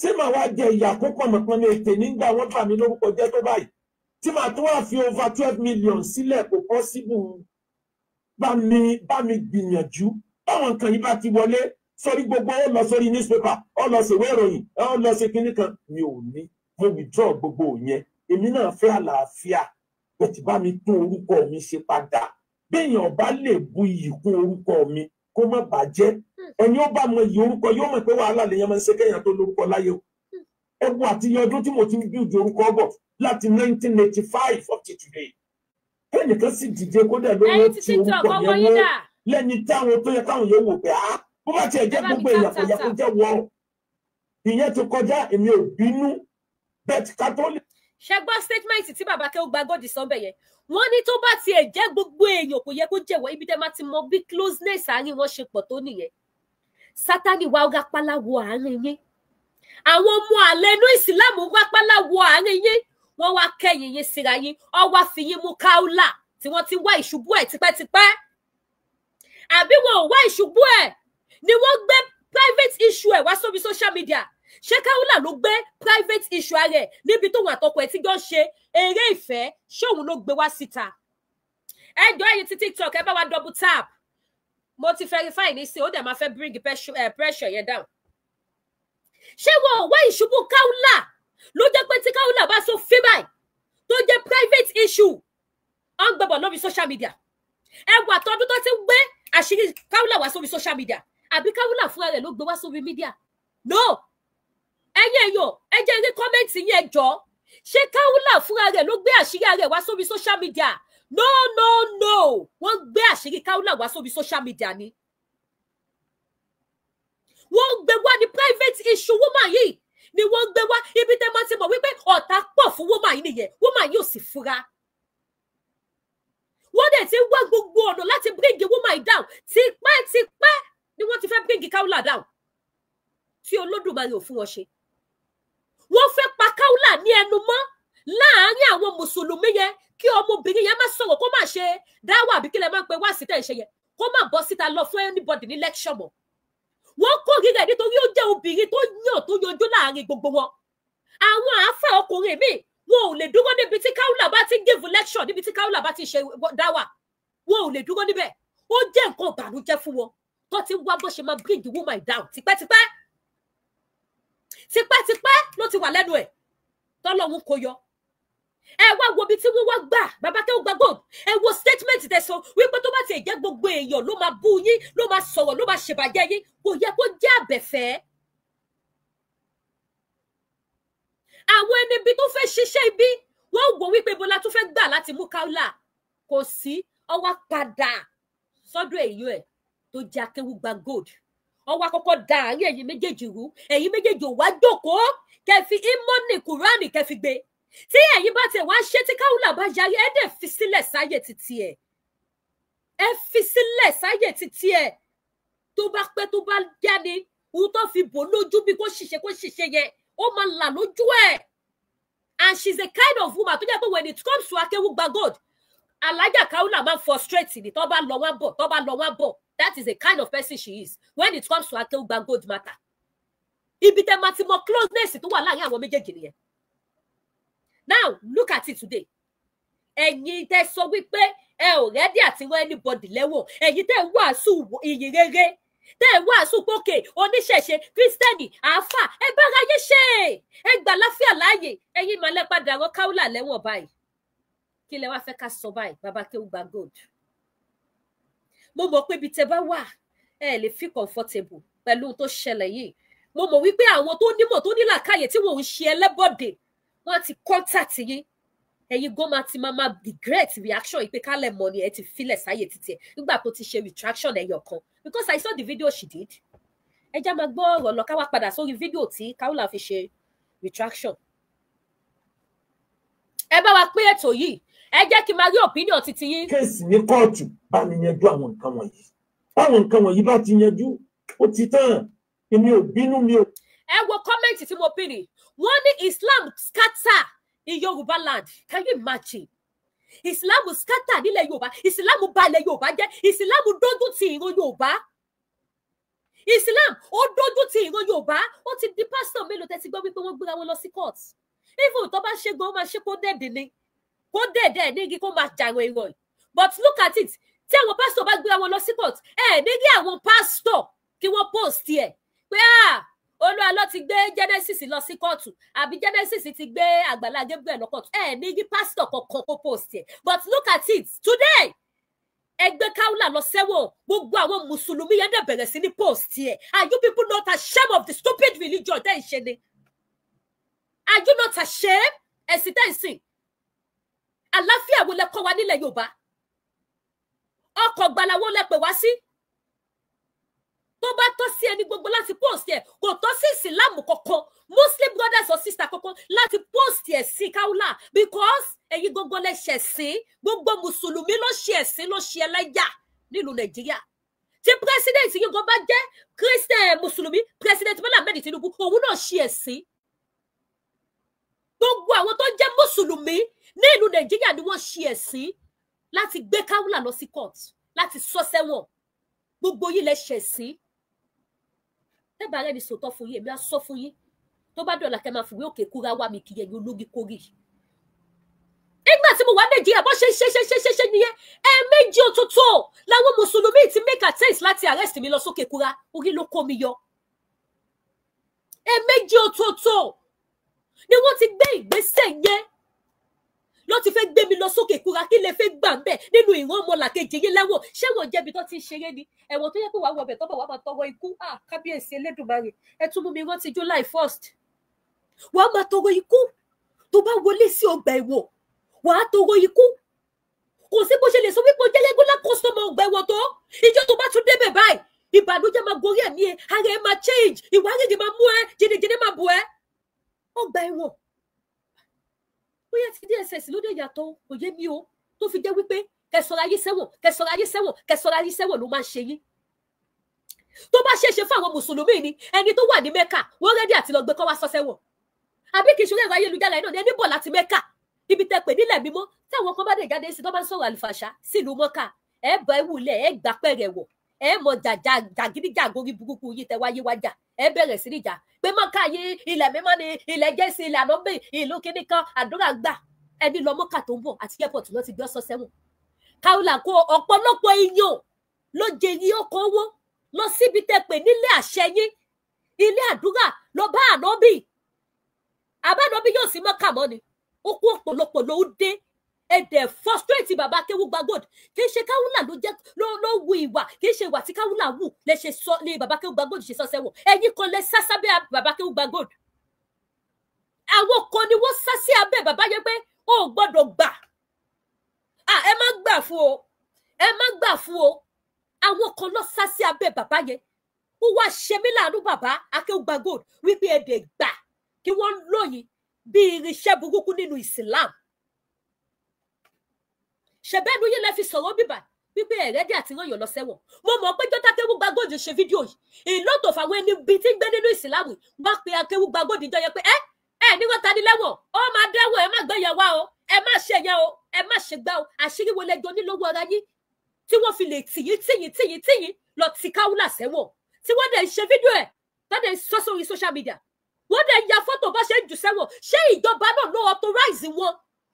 ṣé màá wá jẹ ìyà àkókò mọ̀pọ̀ ní ètè nígbà wọ́n bà mí lórúkọ jẹ́ tó báyìí tí màá tún wá fi over 12 million sílẹ̀ kò possible bá mi gbìyànjú báwọn nǹkan yìí bá ti wọlé sórí gbogbo ó lọ sórí newspaper ó lọ ṣèwé ìròyìn ó lọ ṣe kinní kan mi ò ní mo withdraw gbogbo yẹn èmi náà fẹ́ àlàáfíà bẹ̀tì bá mi tún orúkọ mi ṣe padà béèyàn bá lè bu iyì kún orúkọ mi kó má bàjẹ́ ẹni ó bá mọ iyì orúkọ yóò mọ̀ pé wàhálà lèèyàn máa ń ṣe kéèyàn tó lórúkọ láyé o ẹ wo àti ọdún tí mo ti ń build orúkọ bọ̀ láti 1985 up to today ẹnìkan sì dìde kó dẹ̀ lówó tí orúkọ yẹn wọ́n lẹ́ni táwọn tó yẹ káwọn yóò wò pé bó bá tiẹ̀ jẹ́ gbogbo èèyàn kò yẹ kó jẹ́ wọ́n ìyẹn ti kọjá èmi ò bínú bẹ́ẹ̀ catholic. ṣe gbọ́ statement tí bàbá Kéwú Gbàgòdì sọ́nbẹ̀ yẹn wọ́n ní tó bá tiẹ̀ jẹ́ gbogbo èèyàn kò yẹ kó jẹ́wọ́ ibi tẹ́ máa ti mọ bí closeness àárín wọn ṣe pọ̀ tó nìyẹn Sátánì wá rápálá wọ àárín yín àwọn ọmọ àlẹ́ inú ìsìlámù rápálá wọ àárín yín wọ́n wá kẹ́yìn yín síra yín ó wá fi yín mú káúlà tí wọ́n ti wá ìṣubú ẹ̀ tipẹ́tipẹ́ àbí wọn ò wá ìṣubú ẹ̀ ni wọ́n gbé private issue ẹ̀ wá sórí social media ṣé káúlà ló gbé private issue rẹ̀ níbi tóun àtọkọ ẹ̀ tí jọ ń ṣe eré ìfẹ́ ṣé òun ló gbé wá síta ẹjọ́ ẹ̀yin tí TikTok ẹ bá wa double tap mo ti verify ní sí ó dẹ̀ máa fẹ́ bring pressure yẹn down ṣé wọn ò wá ìṣubú káúlà ló jẹ́ pé tí káúlà bá so fí báyìí tó jẹ́ private issue ó ń gbẹ̀bọ̀ lórí social media ẹwà tọdún tó ti ń gbé àṣírí káúlà wá sórí social media àbí káúlà fúnra rẹ̀ ló gbé wá sórí media no ẹyẹ yọ ẹ jẹ́ rí kọ́mẹ́ǹtì yẹn jọ ṣé káúlà fúnra rẹ̀ ló gbé àṣírí rẹ̀ wá sórí social media no wọ́n gbé àṣírí káúlà wá sórí social media ni wọ́n gbé wá ní private issue woman yìí ni wọ́n gbé wá ibi tẹ́ máa ti mọ̀ wípé ọ̀tá pọ̀ fún woman yìí nìyẹn woman yìí ò sì fura wọ́n dẹ̀ ti wá gbogbo ọ̀nà láti bring woman down tipẹ́ ni wọ́n ti fẹ́ bring káúlà down tí Olódùmarè ò fún wọn ṣe wọ́n fẹ́ pa káúlà ní ẹnu mọ́ láàárín àwọn mùsùlùmí yẹn kí ọmọbìnrin yẹn má sọ̀rọ̀ kó má ṣe dáwà àbí kí lẹ máa ń pe wá síta ìṣe yẹn kó má bọ́ síta lọ fún anybody ní lecture mọ́ wọ́n kórìíra ẹ̀ nítorí ó jẹ́ obìnrin tó yàn tó yọjú láàárín gbogbo wọn àwọn àáfà ọkùnrin míì wọn ò lè dúró níbi tí káúlà bá ti give lecture níbi tí káúlà bá ti ṣe dáwà wọn ò lè dúró níbẹ̀ ó jẹ́ nǹkan ìbànújẹ́ fún wọn tó ti wá bó ṣe máa bring woman down tipẹ́tipẹ́ ló ti wà lẹ́nu ẹ̀ tọ́lọ́hun kò yọ ẹ wá wo ibi tí wọ́n wá gbà bàbá Kéwú Gbàgòdì ẹ wo statement tẹ̀sán wípé tó bá ti jẹ́ gbogbo èèyàn ló máa bú yín ló máa sọ̀rọ̀ ló máa ṣèbàjẹ́ yín kò yẹ kó jẹ́ àbẹ̀fẹ́ àwọn ẹni ibi tó fẹ́ ṣiṣẹ́ ibi wọ́n wò wípé bọ́lá tó fẹ́ gbà láti mú káúlà kò sí ọwọ́ padà sọ́dọ̀ èyí ẹ̀ tó jẹ́ Kéwú Gbàgòdì ọwọ́ àkọ́kọ́ da àárín ẹ̀yin méjèèjì rú ẹ̀yin méjèèjì ò wá jókòó kẹfì ìmọ̀nì kùránì kẹfì gbé tí ẹ̀yin bá tiẹ̀ wá ṣe tí káúlà bá yarí ẹ̀ dẹ̀ fi sílẹ̀ sáyè títí ẹ̀ ẹ fi sílẹ̀ sáyè títí ẹ̀ tó bá pẹ́ tó bá jáde ohun tó fi bò lójú bí kò ṣiṣẹ́ yẹn ó máa là lójú ẹ̀. And she's a kind of woman tó jẹ́ pé when it comes to Akeugba Gold, Alhaja Kaola máa frustrate ni tó bá lọ wọ́n bọ̀. That is the kind of person she is when it comes to Akeugba Gold matter. Ibi tẹ́ máa ti mọ closeness tó wà láàrin àwọn méjèèjì nìyẹn. Now look at it today. Ẹ̀yin tẹ́ sọ wípé ẹ ò ready àti rán anybody lẹ́wọ̀n. Ẹ̀yin tẹ́ wàásù ìyìn rere. Tẹ́ wàásù pókè oníṣẹ̀ṣe Kristẹni àáfà ẹ bára yé ṣe. Ẹ gbà láfíà láàyè. Ẹ̀yin máa lẹ́ padà rán Kaola lẹ́wọ̀n báyìí. Kí lẹ wá fẹ́ ká sọ báyìí bàbá Akeugba Gold? Mo mọ̀ pé ibi tẹ́ bá wà ẹ lè feel comfortable pẹ̀lú ohun tó ṣẹlẹ̀ yìí. Mo mọ̀ wípé àwọn tó nímọ̀ tó ní làákàyè tí wọ́n ń ṣe ẹlẹ́bọ̀dè wọ́n ti contact yín. Ẹ̀yin gan máa ti máa regret reaction yìí pé kálẹ̀ mọ́ ni ẹ ti filẹ̀ sáyè títí ẹ̀ nígbà tó ti ṣe retraction ẹyọ kan, because I saw the video she did. Ẹ já máa gbọ́ ọ̀rọ̀ lọ ká wá padà sórí fídíò tí Kaola fi ṣe retraction. Ẹ bá wa pín ètò yìí, ẹ jẹ́ kí n máa rí opinion títí yín. Kéèsì ní kóòtù bá ní yanjú àwọn nǹkan wọ̀nyí. Báwọn nǹkan wọ̀nyí bá ti yanjú, ó ti tán. Èmi ò bínú mi ò. Ẹ wo comment tí mo pín ní. Wọ́n ní Islam scatter in Yoruba land. Can you imagine? Islam scatter nílẹ̀ Yorùbá. Islam bà ilẹ̀ Yorùbá jẹ́. Islam dójú ti ìran Yorùbá. Islam ó dójú ti ìran Yorùbá. Ó ti di pastor mélòó tẹ́ ti gbọ́ wípé wọ́n gbéra wọn lọ sí court. Even tó bá ṣe gan ó máa ṣe kó dẹ̀dẹ̀ ni. Kó dẹ̀dẹ̀ ní igi kó máa jàrọ̀ ìrọ̀. But look at it. Tí àwọn pastor bá gbéra wọn lọ sí court, ní rí àwọn pastor kí wọ́n post ẹ̀. Pé Olúwa ló ti gbé Genesis lọ sí kóòtù àbí Genesis ti gbé Àgbàlá Gabriel lọ kóòtù ní yí pastor kankan kó post ẹ̀. But look at it today ẹgbẹ́ Kaola lọ sẹ́wọ̀n gbogbo àwọn mùsùlùmí yẹn dẹ̀ bẹ̀rẹ̀ sí ní post ẹ̀. Are you people not ashamed of the stupid religion tẹ́ ń ṣe ni? Are you not ashamed? Ẹ̀sìn tẹ́ ń sìn. Àlàáfíà wo lẹ kọ́ wa nílẹ̀ Yorùbá? Ọkọ̀ gbàlà wo lẹ pè wá sí? Tó bá tọ́ sí ẹni gbogbo láti post ẹ̀, kò tọ́ sí ìsìlámù kankan, Muslim brothers or sisters kankan láti post ẹ̀ sí Kaola, because ẹ̀yin gbogbo lẹ ṣẹ̀ sí, gbogbo mùsùlùmí ló ṣe ẹ̀sìn ló ṣe ẹlẹ́yà nílùú Nàìjíríà. Tí president yìí gan bá jẹ́ Christian mùsùlùmí, President Bola Ahmed Tinubu, òun náà ṣe ẹ̀sìn. Gbogbo àwọn tó jẹ́ mùsùlùmí nílùú Nàìjíríà ni wọ́n ṣe ẹ̀sìn láti gbé Kaola lọ sí court, láti sọ sẹ́wọ̀n. Gbogbo yìí lẹ ṣẹ̀ sí. Tẹ́bà rẹ̀ ni sòtọ́ fún yín, èmi á sọ fún yín. Tó bá dọ̀là kẹ́ máa fìwé òkè kúra wá mi kì í ẹ̀yin ológi kórì. Nígbà tí mo wà Nàìjíríà bó ṣe nìyẹn, ẹ̀ẹ̀mejì ọ̀tọ̀ọ̀tọ̀ làwọn mùsùlùmí ti make attempt láti arrest mi lọ sókè kúra, orí ló kó mi yọ. Ẹ̀ẹ̀mejì ọ̀tọ̀ọ̀tọ̀ ni wọ́n ti gbé ìgbésẹ̀ yẹn. Ló ti fẹ́ gbé mi lọ sókè kúra kí lè fẹ́ gbà ń bẹ̀ nínú ìran ọmọlàkejì yín lẹ́wọ̀n. Ṣé wọ́n jẹ́bi tó ti ń ṣeré ni? Ẹ̀wọ̀n tó yẹ pé wàá wọbẹ̀ tó bọ̀ wá máa tọrọ ikú. Kábíyèsí Elédùmarè, ẹ tún mú mi rántí July 1st. Wàá máa tọrọ ikú. Tó bá wọlé sí ọgbà ẹ̀wọ̀n, wàá tọrọ ikú. Kò sí bó ṣe lè sọ wípé ó jẹ́ regular customer ọgbà ẹ̀wọ̀n tó. Ìjọ tó bá tún débẹ̀ báyìí, ìbànújẹ́ máa gorí ẹ̀mí ẹ̀, ara ẹ̀ máa change, ìwà rírì máa mú ẹ, jìnnìjìnnì máa bù ẹ. Ọgbà ẹ̀wọ̀n. Bóyá ti DSS ló dé yàtọ̀ kò yé mi o, tó fi jẹ́ wípé kẹsọ̀rọ̀ ayé sẹ́wọ̀n ló máa ń ṣe yín. Tó bá ṣeéṣe fún àwọn mùsùlùmí ni ẹni tó wà ní Mẹ́kà wọ́n rẹ́dí àti lọ gbé kọ́ wá sọ sẹ́wọ̀n. Àbí kì í ṣe ẹ̀rọ ayélujára náà ní ẹni bọ̀ láti Mẹ́kà ibi tẹ pè nílẹ̀ mímọ́ tí àwọn kan bá dé jáde sí tó bá ń sọ̀rọ̀ àlùfàṣà sílùú Mọ́kà ẹ bá ẹ wulẹ̀ ẹ gbà pẹ̀rẹ̀ wọ̀ ẹ mọ jàgídíjà gorí burúkú yìí tẹ wáyé wájà ẹ bẹ̀rẹ̀ sí níjà pé Mọ́kà yìí ilẹ̀ mímọ́ ni ilẹ̀ Jésù ilẹ̀ ànábì ìlú kíní kan àdúrà gbà ẹni lọ Mọ́kà tó ń bọ̀ àti airport ló ti gbé ọsọ sẹ́wọ̀n. Kaola kó ọ̀pọ̀lọpọ̀ èèyàn ló jẹ iye ọkọ̀ owó lọ síbi tẹ pè nílé àṣẹ yín ilé àdúrà lọ bá ànábì àbánábì yóò sí Mọ́kà mọ́ ni ó kó ọ̀pọ̀lọpọ̀ ló dé ẹ̀dẹ̀ frustrate bàbá Akeugba Gold kì í ṣe Kaola ló jẹ́ ló wu ìwà kì í ṣe ìwà tí Kaola wù lè ṣe sọ ní bàbá Akeugba Gold ṣe sọ sẹ́wọ̀n ẹ̀yin kan lè sá sábẹ́ bàbá Akeugba Gold àwọn kan ni wọ́n sá sí abẹ́ bàbá yẹn pé ó gbọ́dọ̀ gbà ẹ má gbà fún o àwọn kan lọ sá sí abẹ́ bàbá yẹn ó wá ṣe mí láàánú bàbá Akeugba Gold wípé ẹ̀dẹ̀ gbà kí wọ́n lóyìn bí irinṣẹ́ burúkú nínú Islam ṣẹ̀bẹ́nu yín lẹ fi sọ̀rọ̀ bíbà wípé ẹ̀rẹ́dì àti rán yàn lọ sẹ́wọ̀n mo mọ̀ pé jọ́tà Akéwùgbà Gold ṣe fídíò yìí ìlọ́tọ̀ fáwọn ẹni bíi tí ń gbé nínú ìsìlámù wá pé Akéwùgbà Gold jọ yẹ pé ẹ ní wọ́n ta ní lẹ́wọ̀n ó máa dẹ́wọ̀n ẹ má gbé yẹn wá o ẹ má ṣe yẹn o ẹ má ṣe gbá o àṣírí wo lẹjọ nílówó ara yín tí wọ́n fi lè tìyín lọ ti Kaula sẹ́wọ̀n tí wọ́n dẹ̀ ṣe fídíò ẹ̀ tó dẹ̀ sọ sórí social media wọ́n dẹ̀ ya fọ́tò bá ṣe ń jù sẹ́wọ̀n ṣé ìjọba náà ló authorize wọn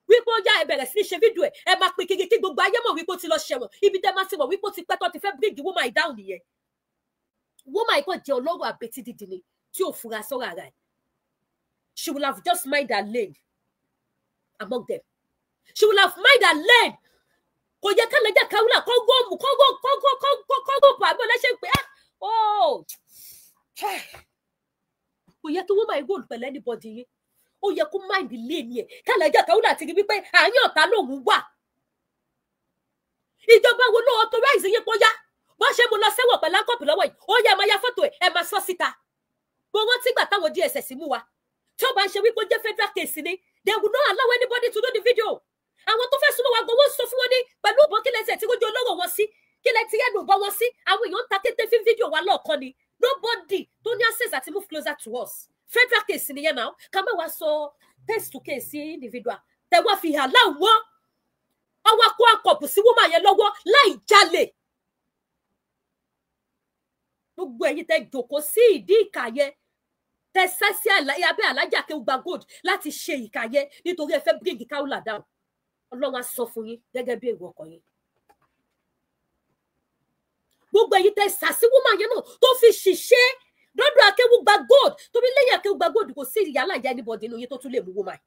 wípé ó yá ẹ bẹ̀rẹ̀ sí ní ṣe fídíò ẹ máa pín kí gbogbo ayé mọ̀ wípé ó ti lọ ṣẹ̀wọ̀n ibi tẹ́ máa ti mọ̀ wípé ó ti pẹ́ tó ti fẹ́ bring woman yìí down nìyẹn woman yìí kàn jẹ́ ọlọ́rọ̀ àbètí dídì ni tí ò fura sọ́rọ̀ ara ẹ̀ she will have just mind her lane among them she will have mind her lane kò yẹ kálẹ̀ jẹ́ Kaula kọ́gọ́ọ̀mù àbí ọlẹ́ṣẹ̀ pé kò yẹ kí woman yìí gold pẹ̀lú anybody yìí ó yẹ kó mind lane yẹn kálẹ̀ jẹ́ Kaula ti rí wípé àárín ọ̀tá lòun wà ìjọba wo ló authorize yín kó yá wọ́n ṣe mo lọ sẹ́wọ̀n pẹ̀lú akọ́pù lọ́wọ́ yìí ó yẹ ẹ máa ya fọ́tò ẹ máa sọ síta bó wọ́n ti gbà táwọn DSS mú wa tí ó bá ń ṣe wípé ó jẹ́ federal case ni they will not allow anybody to do the video àwọn tó fẹ́ súnmọ́ wa gbowó sọ fún wọn ní pẹ̀lú ìbọn kílẹ̀ tí kò jẹ́ olówó wọn sí kílẹ̀ tí ẹnu bọ́ wọn sí àwọn èèyàn ń ta kété fí fídíò wa lọ́ọ̀kan ni nobody tó ní access àti move closer to us federal case nìyẹn náà ká má wá sọ case to case individual tẹ wá fi hàn láwọn ọwọ́ kó àkọ́pù sí woman yẹn lọ́wọ́ láì jalè gbogbo ẹ̀yin tẹ jókòó sí ìdí ìkà yẹn tẹ sẹ́sí abẹ́ Alájà Akéwùgbà Gold láti ṣe ìkà yẹn nítorí ẹ fẹ́ bring Kaula down Ọlọ́run á sọ fún yín gẹ́gẹ́ bí èrò ọkàn yín gbogbo ẹ̀yin tẹ sàsí woman yẹn náà tó fi ṣiṣẹ́ lọ́dọ̀ Akéwùgbà Gold torí lẹ́yìn Akéwùgbà Gold kò sí ìyálà ìyá anybody nínú yín tó tún lè mú woman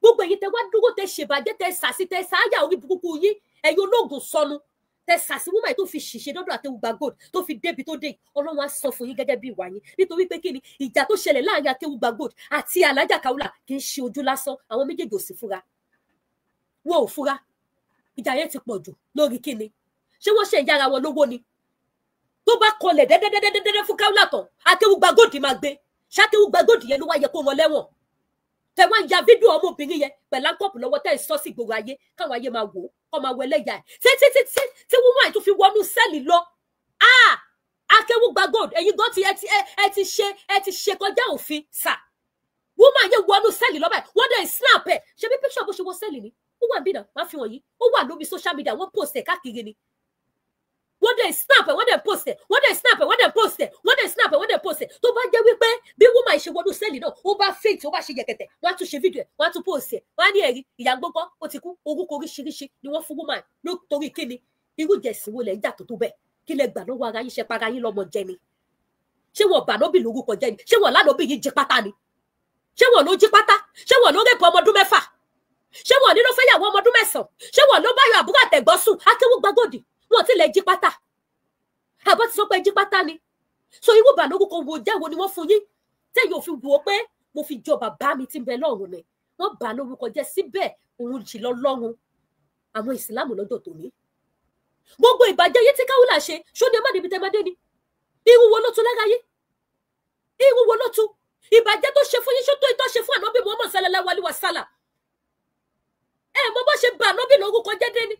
gbogbo ẹ̀yin tẹ wá dúró tẹ ṣèbàjẹ́ tẹ sàsí tẹ sáyà orí burúkú yín ẹ̀yin ológun sọnù tẹ sàsí woman tó fi ṣiṣẹ́ lọ́dọ̀ Akéwùgbà Gold tó fi débi tó dé Ọlọ́run á sọ fún yín gẹ́gẹ́ bí ìwà yín nítorí pé kí ni ìjà tó ṣẹlẹ̀ láàrin Akéwùgbà Gold àti Alájà Kaula kì í ṣe ojú lásán àwọn méjèèjì ò sì fura wọn ò fura ìjà yẹn ti pọ̀ jù lórí kí ni ṣé wọ́n ṣe ìyára wọn lówó ni tó bá kọlẹ̀ dẹ́dẹ́dẹ́dẹ́dẹ́ fún Kaula tán Akéwùgbà Gold máa gbé ṣákéwùgbà Gold yẹn ló wá yẹ kó wọn lẹ́wọ̀n tẹ wá ń ya fídíò ọmọbìnrin yẹn pẹ̀lú àkọ́pù lọ́wọ́ tẹ́ ẹ̀ sọ sí gbogbo ayé káwọn ayé máa wò ó kọ́ máa wọ ẹlẹ́yà ẹ̀ tí wọ́n máa tún fi wọnú sẹ́ẹ̀lì lọ Akéwùgbà Gold ẹ̀yin gan ẹ ti ṣe kọjá òfin sà wọ́n máa yẹ wọnú sẹ́ẹ̀lì lọ́bẹ̀ wọ́n dẹ̀ snap ẹ̀ ṣe bí picture bó ṣe wọ sẹ́ẹ̀lì ni ó wà níbìnà máa fi wọ̀nyí ó wà lórí social media wọ́n post ẹ̀ káàkiri ni wọ́n dẹ̀ snap ẹ̀ wọ́n dẹ̀ post ẹ̀ wọ́n dẹ̀ snap ẹ̀ wọ́n dẹ̀ post ẹ̀ wọ́n dẹ̀ snap ẹ̀ wọ́n dẹ̀ post ẹ̀ tó bá jẹ́ wípé bí wọ́n máa ṣe wọnú sẹ́ẹ̀lì náà ó bá faint ó bá ṣe yẹ̀kẹ̀tẹ̀ wọ́n á tún ṣe fídíò ẹ̀ wọ́n á tún post ẹ̀ wọ́n á ní ẹ̀rí ìyá gbọ́ngọ́ ó ti kú orúkọ oríṣiríṣi ni wọ́n fún woman nítorí kíni irú ìjẹ̀sìn wo lẹ̀ ń jà tó tó bẹ́ẹ̀ kí lẹ gbà lọ́wọ́ ara yín ṣe para yín lọ́mọ jẹ ni ṣé wọ́n bà lóbì lórúkọ jẹ ni ṣé wọ́n lánàbì yìí jí pátá ni ṣé wọ́n ló jí pátá ṣé wọ́n ló rẹ́pọ̀ ọmọ ọdún mẹ́fà ṣé wọ́n ní ló fẹ́ yàwó ọmọ ọdún mẹ́sàn-án ṣé wọ́n ló báyọ̀ àbúrò àtẹ̀gbọ́ sùn Akéwùgbà Gold wọ́n ti lẹ̀ jí pátá àbọ̀ ti sọ pé jí pátá ni so irú bà lórúkọ wo jẹ́ wo ni wọ́n fún yín tẹ́yìn òfin wò ó pé mo fi jọ bàbá mi tí ń bẹ lọ́run ni wọ́n bà lórúkọ jẹ́ síbẹ̀ òun jì lọ lọ́run àwọn ìsìlámù lọ́jọ́ tòní gbogbo ìbàjẹ́ yìí tí Kaula ṣe ṣó ni ẹ má débi tẹ́ má dé ni irú wo ló tún lára yín irú wo ló tún ìbàjẹ́ tó ṣe fún yín ṣó tó ìtọ́ ṣe fún Ànábì Muhammad sallallahu alaihi wasallam ẹ mọ bó ṣe bà Ànábì lórúkọ jẹ́ dé ni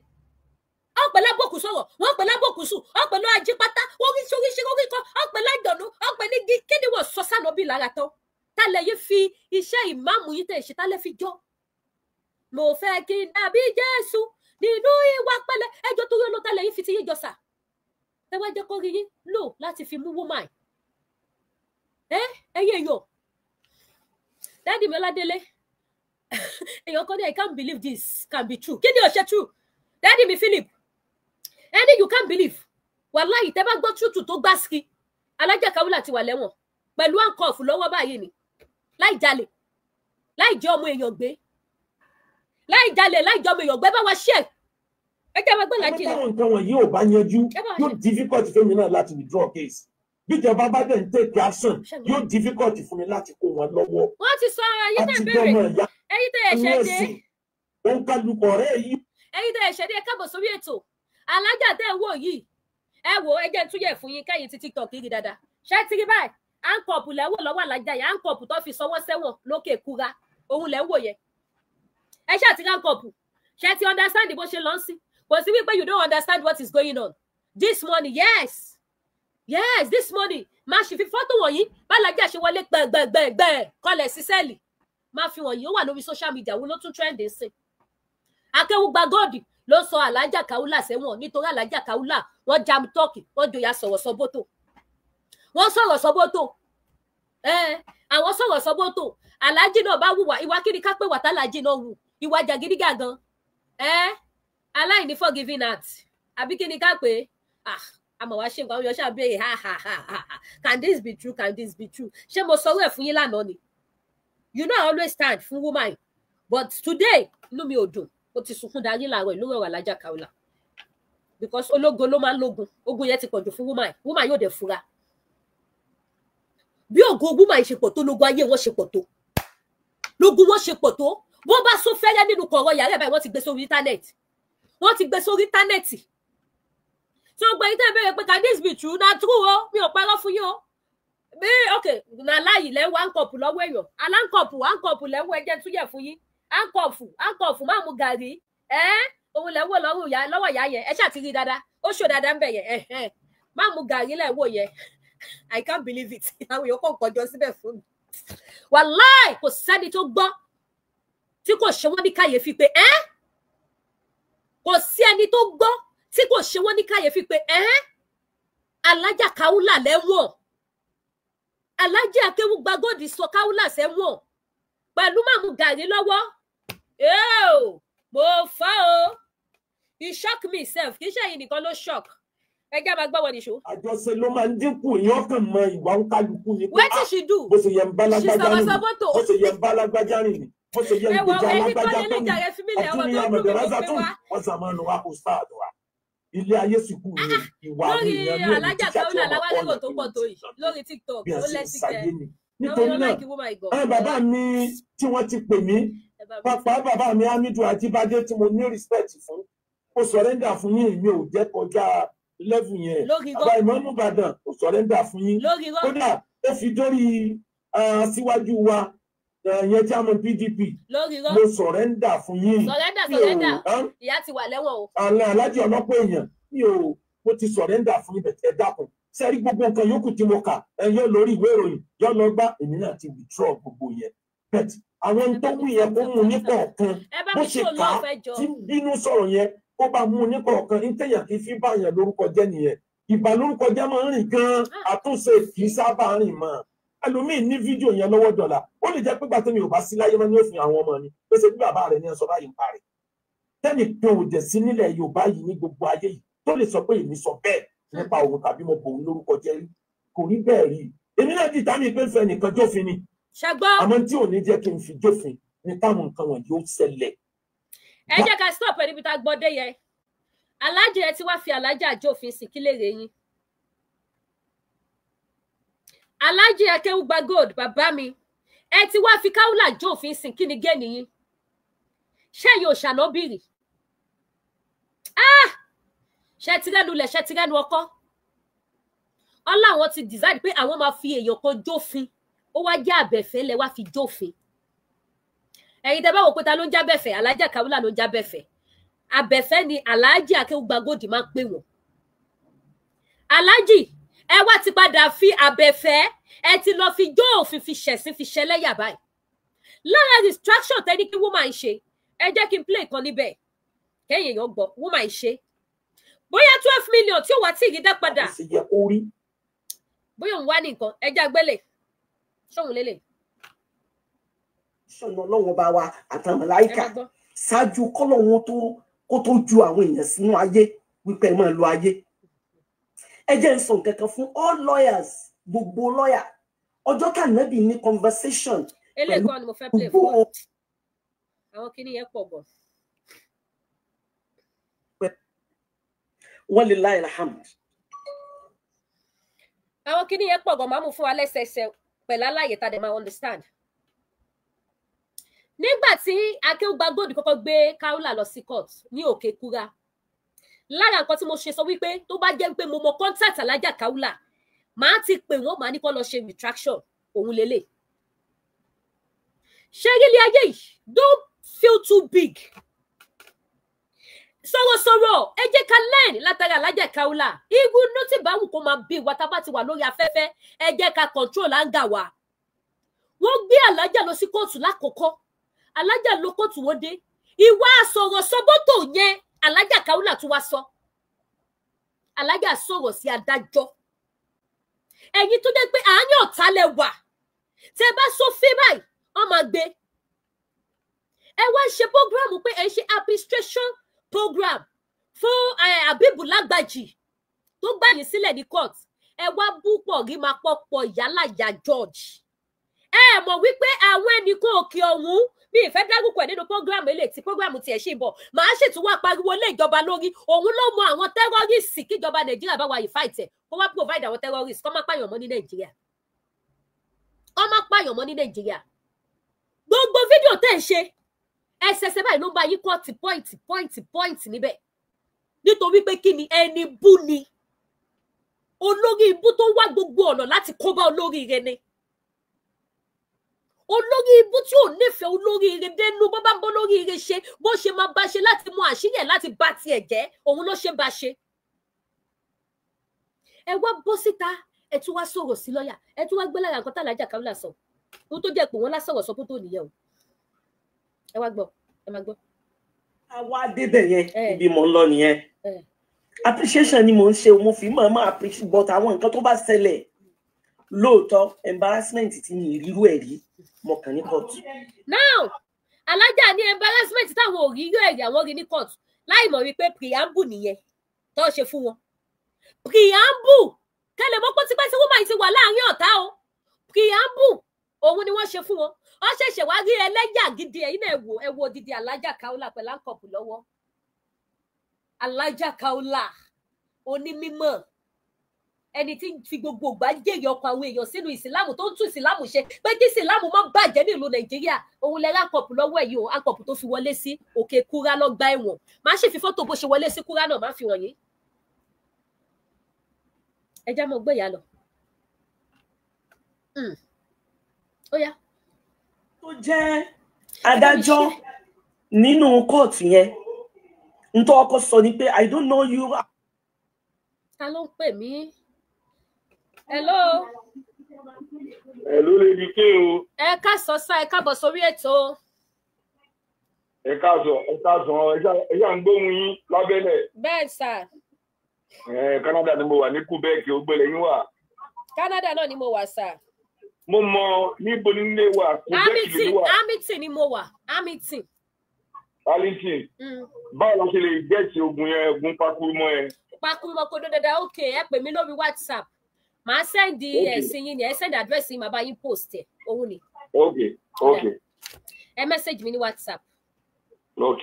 ọpẹlẹ bòkù sọ̀rọ̀ wọn pẹlẹ bòkù sùn ọpẹlẹ ajípátá oríṣiríṣi oríkọ ọpẹlẹ ìdọ̀nù ọpẹlẹ igi kí ni wọn sọ sànàbí lára tán tálẹ̀ yìí fi iṣẹ́ ìmáàmù yìí tẹ̀ ṣe tálẹ̀ fi jọ́ mo fẹ́ kí n dàbí Jésù nínú ìwà pẹ̀lẹ́ ẹjọ́ torí olótálẹ̀ yìí fi ti yín jọ sà ẹ wá jẹ́ kó rí yín lò láti fi mú woman èèyàn Daddy mi Ọládélé èèyàn kan ní I can't believe this can be true kí ni ó ṣe true Daddy mi Philip ẹni you can't believe wàláhì tẹ́ bá gbọ́ tútù tó gbá ski Alájà Kaula ti wà lẹ́wọ̀n pẹ̀lú àǹkọ̀ọ̀fù lọ́wọ́ báyìí ni láì jalè láì jẹ́ ọmọ èèyàn gbé láì jalè láì jẹ́ ọmọ èèyàn gbé bá wa ṣe ẹ jẹ́ wá gbọ́ láti lẹ̀. àwọn nǹkan wọ̀nyí ò bá yanjú yóò difficult fún mi náà láti withdraw case bíjọba bá dẹ̀ ń take action yóò difficult fún mi láti kó wọn lọ́wọ́. wọ́n ti sọ ẹyin tẹ́ bẹ̀rẹ̀ ẹyin tẹ́ ẹ̀ṣẹ̀ dé òun kálukọ̀ rẹ̀ yìí. ẹyin tẹ́ ẹ̀ṣẹ̀ dé káàbọ̀ sórí ètò Alájà tẹ́ ẹ wò yìí ẹ wò ẹ jẹ́ túyẹ̀ fún yín kẹ́yìn ti TikTok kiri dáadáa ṣé ti rí báyìí àǹkọ̀pù lẹ́wọ̀ lọ́wọ́ Alájà yẹn àǹkọ̀pù tó fi sọwọ́ sẹ́wọ̀n lókè kúra òun lẹ́wọ̀ yẹn ẹ ṣáà ti rí àǹkọ̀pù ṣé ti understand bó ṣe lọ sí kò sí wípé you don't understand what is going on this morning. Yes, this morning máa ṣe fi fọ́tò wọ̀nyí bálájà ṣe wọlé gbẹ̀gbẹ̀gbẹ̀ kọlẹ̀ sí sẹ́ẹ̀lì máa fi wọ̀nyí ó wà lórí social media wo ló tún trend sí. Akéwùgbà Gold ló sọ Alájà Kaula sẹ́wọ̀n nítorí Alájà Kaula wọ́n jam tọ́kì wọ́n jòyà sọ̀rọ̀ sọ́bọ́tò wọ́n sọ̀rọ̀ sọ́bọ́tò àwọn sọ̀rọ̀ sọ́bọ́tò aláàjì náà bá wùwà ìwà kí ni ká pé wàtá aláàjì náà wù ìwà jàgídígàgan aláìní forgiving heart àbí kí ni ká pé àmọ́ wá ṣe nǹkan àwọn yọ̀ọ́ṣà béèrè can this be true, can this be true? Ṣé mo sọ wẹ̀ fún yín lánàá ni? You know I always stand fún woman but today inú mi ò dùn ó ti sunkún darí làárọ̀ ìlú ọ̀rọ̀ Alájà Kaula because ológun ló máa ń lógun ogun yẹn ti pọ̀jù fún woman yóò dẹ̀ fura bí ògo woman ṣe pọ̀ tó lógun ayé wọn ṣe pọ̀ tó lógun wọn ṣe pọ̀ tó bó bá sún fẹ́rẹ́ nínú kọ̀ọ̀rọ̀ yàrá ẹ̀ báyìí wọ́n ti gbé sórí íńtánẹ́ẹ̀tì tí ó gbé ìtẹ́ bẹ̀rẹ̀ pé can this be true? Na true o mi ò parọ́ fún yín o bí ok na láyì lẹ́wọ̀ áńkọ̀pù lọ́wọ́ èèyàn aláńkọ̀pù lẹ́wọ̀ ẹjẹ́ tún yẹ̀ fún yín áńkọ̀pù má mu gàrí òun lẹ́wọ̀ lọ́wọ́ ìyá yẹn ẹ ṣáà ti rí dáadáa ó ṣò dáadáa ń bẹ̀ yẹn má mu gàrí lẹ́wọ̀ yẹn I can't believe it àwọn èèyàn kò kọjọ síbẹ̀ fún mi wàláì kò sẹ́ni tó gbọ́ tí kò ṣe wọ́n ní kàyéfì pé kò sí ẹni tó gbọ́ tí kò ṣe wọ́n ní kàyéfì pé Alájà Kaula lẹ́wọ̀n Alájà Akéwùgbà Gold sọ Kaula sẹ́wọ̀n pẹ̀lú màmú gàrí lọ́wọ́ mo fà o you shock me sef kì í ṣe ẹ̀yin nìkan ló shock ẹjẹ́ máa gbọ́ wọn níṣó. àjọṣe ló máa ń dínkù èèyàn kan mọ ìwà ń kálukú ni. wetin she do? bó ṣe yẹ ń bá lágbájá rìn ni bó ṣe yẹ ń bá lágbájá rìn ni bó ṣe yẹ ń gbèjà lágbájá tó ní àtúnyẹ àmọ̀dẹ̀rázà tó wọ́n sàmọ́nù wa kò sáà tó wa ilé ayé sìnkú ni ìwà àwọn èèyàn ní òní tíṣà tí wọ́n kọ́ lórí TikTok bí a ṣe ṣàyé ni. nítorí náà àwọn bàbá mi tí wọ́n ti pè mí pàápàá bàbá mi Hamidu Ajíbádé tí mo ní respect fún ó sọ̀rẹ́ndà fún yín mi ò jẹ́ kọjá level yẹn àbá Ìmáàmù Ìbàdàn ó sọ̀rẹ́ndà fún yín kódà ó fi dórí síwájú wa yẹn tí a mọ PDP mo sọ̀rẹ́ndà fún yín sọ̀rẹ́ndà ìyá ti wà lẹ́wọ̀n o aláàjì ọlọ́pọ̀ èèyàn mo ti sọ̀rẹ́ndà fún yín bẹ̀tẹ̀ dákun sẹ́rí gbogbo nǹkan yòókù tí mo kà yóò lórí ìwé ìròyìn yóò lọ gbá èmi náà ti withdraw gbogbo yẹn bẹ́ẹ̀ àwọn tó wù yẹn kó mú ní kọ̀ọ̀kan bó ṣe kà á tí bínú sọ̀rọ̀ yẹn ó bá mú ní kọ̀ọ̀kan ní tẹ̀yàn kì í fi báyàn lórúkọ jẹ́ nìyẹn ìbà lórúkọ jẹ́ máa ń rìn gan àtúnṣe kì í sábà rìn mọ́ ẹlòmíì ní fídíò yẹn lọ́wọ́ dọ̀là ó lè jẹ́ pé gbàtẹ́ mi ò bá sí láyé mọ́ ní òfin àwọn ọmọ ni pé ṣe bí bàbá rẹ̀ ní ẹ̀sọ́ báyìí ń parí tẹ́nì kan ò jẹ̀ sí nílẹ̀ Yorùbá yìí ní gbogbo ayé yìí tó lè sọ pé èmi sọ bẹ́ẹ̀ nípa òun tàbí mo bò ń lórúkọ jẹ́ rí kò rí bẹ́ẹ̀ rí èmi náà di tàmí pé ń fẹ́ nìkan jófin ni àmọ́ tí ò ní jẹ́ kí n fi jófin ní táwọn nǹkan wọ̀nyí ó ṣẹlẹ̀. ẹ jẹ́ ká stop ẹni bí tá a gbọ́ dé yẹn alájà ẹ ti wá fi alájà jófin sí kí lèrè yín alájà Akéwùgbà Gold bàbá mi ẹ ti wá fi Kaula jófin sí kí ni gẹ́ni yín ṣé yóò ṣànọ́bìrì ṣe ti rẹ́nu lẹ̀ ṣe ti rẹ́nu ọkọ́ ọláwọn ti decide pé àwọn máa fi èèyàn kan jófin ó wá jẹ́ àbẹ̀fẹ́ lẹ wá fi jófin ẹ̀yin tẹ́ bá wò pé ta ló ń jábẹ̀fẹ́ alájà Kaula ló ń jábẹ̀fẹ́ àbẹ̀fẹ́ ni aláàjì Akéwùgbà Gold máa ń pè wọ́n aláàjì ẹ wá ti padà fi àbẹ̀fẹ́ ẹ ti lọ fi jó òfin fi ṣẹ̀sín fi ṣẹlẹ́yà báyìí lára distraction tẹ́ni kí woman ṣe ẹ jẹ́ kí n play kan níbẹ̀ kẹ́yìn èèyàn gbọ́ woman ṣe bóyá 12 million tí ó wà tí ìdá padà bóyá òun wá ní nǹkan ẹ jẹ́ agbélé ṣóhun lélẹ̀. sọ̀nà ọlọ́wọ́n bá wa àtàwọn màláíkà ṣáájú kọ́lọ́wọ́n kó tó ju àwọn èèyàn sínú ayé wípé ẹ máa lo ayé. ẹ jẹ́ ń sọ nǹkan kan fún all lawyers gbogbo lọ́yà ọjọ́ kànáàbì ní conversation pẹ̀lú ni mo fẹ́ play fún àwọn kìíní yẹn pọ̀ bọ̀. Walillahi alhamd. àwọn kìíní yẹn pọ̀ gan máa mú fún wa lẹ́sẹẹsẹ pẹ̀lú àlàyé tá a dẹ̀ máa understand. nígbà tí Akéwùgbà Gold kọ́kọ́ gbé Kaula lọ sí court ní Òkè Kúrà lára nǹkan tí mo ṣe sọ wípé tó bá jẹ́ pé mo mọ contact alájà Kaula màá ti pè wọ́n màá ní kó lọ ṣe retraction òun lélẹ̀. ṣé ilé ayé yìí don't feel too big sọ̀rọ̀ ẹ jẹ́ ká learn látara Alhaja Kaola irú nọ́tì bá wù kó máa bí wa tá bá ti wà lórí afẹ́fẹ́ ẹ jẹ́ ká control anger wa. Wọ́n gbé Alhaja lọ sí kóòtù lákòókò Alhaja lọ kóòtù wọ́n dé ìwà sọ̀rọ̀ sọ́bọ́tò yẹn Alhaja Kaola tún wá sọ Alhaja sọ̀rọ̀ sí adájọ́ ẹ̀yin tó jẹ́ pé àárín ọ̀tá lẹ wà tẹ́ bá sọ fẹ́ báyìí wọ́n máa gbé ẹ wá ṣe program pé ẹ ṣe administration program fún Abibu Lagbaji tó gbà yín sílẹ̀ ní court ẹ wá bú pọ̀ rí máa pọ̀pọ̀ ìyálàyà George ẹ mọ̀ wípé àwọn ẹnìkan òkè ọ̀hún bí ìfẹ́ dárúkọ ẹ̀ nínú program eléyìí tí program tiẹ̀ ṣe bọ̀ màá ṣètò wá pariwo lé ìjọba lórí òun ló mọ àwọn terrorists kíjọba Nàìjíríà bá wà yìí fight ẹ̀ kó wá provide àwọn terrorists kó má pààyàn mọ́ ní Nàìjíríà kó má pààyàn mọ́ ní Nàìjíríà gbogbo fídíò tẹ́ ẹ̀ ṣe ẹsẹsẹ báyìí ló ń bá yí kọ́ọ̀tì point níbẹ̀ nítorí pé kí ni ẹni bú ni olórí ibú tó wá gbogbo ọ̀nà láti kó bá olóríire ni olórí ibú tí ò nífẹ̀ẹ́ olóríire dénú bó bá ń bọ́ olóríire ṣe bó ṣe máa bá ṣe láti mú àṣírí ẹ̀ láti bá tiẹ̀ jẹ́ òun ló ṣe bá ṣe. Ẹ wá bọ́ síta ẹ tún wá sọ̀rọ̀ sí lọ́ọ̀yà ẹ tún wá gbé lára nǹkan tá Alhaja Kaola sọ ohun tó jẹ́ pé wọ́n lásọ̀rọ̀ sọ fún tó nìyẹn o ẹ wá gbọ́ ẹ máa gbọ́. àwa débẹ̀ yẹn ibi mò ń lọ nìyẹn appreciation ni mò ń ṣe mo fi máa appreciate but àwọn nǹkan tó bá ṣẹlẹ̀ lóòótọ́ embarrassment tí mi ìrírú ẹ̀ rí mo kàn ní court. now Alhaja ní embarrassment táwọn ò rí irú ẹ̀rí àwọn rí ní court láì mọ̀ wípé preamble nìyẹn tó ṣe fún wọn preamble kẹlẹ̀ mọ́ pé tipẹ́ tí woman ti wà láàrin ọ̀tá o preamble òun ni wọ́n ṣe fún wọn wọ́n ṣẹ̀ṣẹ̀ wá rí ẹlẹ́yà gidi ẹ̀yin náà ẹ wo odidi Alhaja Kaola pẹ̀lú àǹkọ̀pù lọ́wọ́ Alhaja Kaola onímímọ̀ ẹni tí ń fi gbogbo ìgbà jèrè ọkọ̀ àwọn èèyàn sínú ìsìlámù tó ń tún ìsìlámù ṣe pé kí ìsìlámù má bàjẹ́ nílùú Nàìjíríà òun lẹ́rọ àǹkọ̀pù lọ́wọ́ ẹ̀ yìí o àǹkọ̀pù tó fi wọlé sí òkè kúrá lọ́gbà ẹ̀wọ̀n máa ṣe fi fọ́tò bó ṣe wọlé sí kúrá náà máa fi hàn yín ẹ já mọ́ gbéyà lọ ó yá. tó jẹ́ adájọ́ nínú kóòtù yẹn n tó ọkọ sọ ni pé I don't know you. Ta ló ń pè mí? Hello. Hello Lady K o. Ẹ káàsán sá ẹ káàbọ̀ sórí ètò. Ẹ káàsán ẹ ṣá ń gbóhùn yín lábẹ́lẹ̀. Bẹ́ẹ̀ sà. Canada ni mo wà ní Quebec ó gbélé yín wà. Canada náà ni mo wà sà. Mo mọ níbo nílé wa Quebec ló wà. Hamilton ni mo wà Hamilton. Hamilton. Báwo la ṣe lè gẹ̀ẹ́sì ogun yẹn ogun pakuru mọ́ ẹ. Pakuru mọ́ kó dáadáa ok ẹ pè mí lórí WhatsApp màá sẹ́ndì ẹ̀sìn yín ni ẹ sẹ́ndì àdírẹ́sì yín màá bá yín post ẹ̀ òun ni. Ok. Ẹ mẹ́sẹ̀gì mi ní WhatsApp. Ok.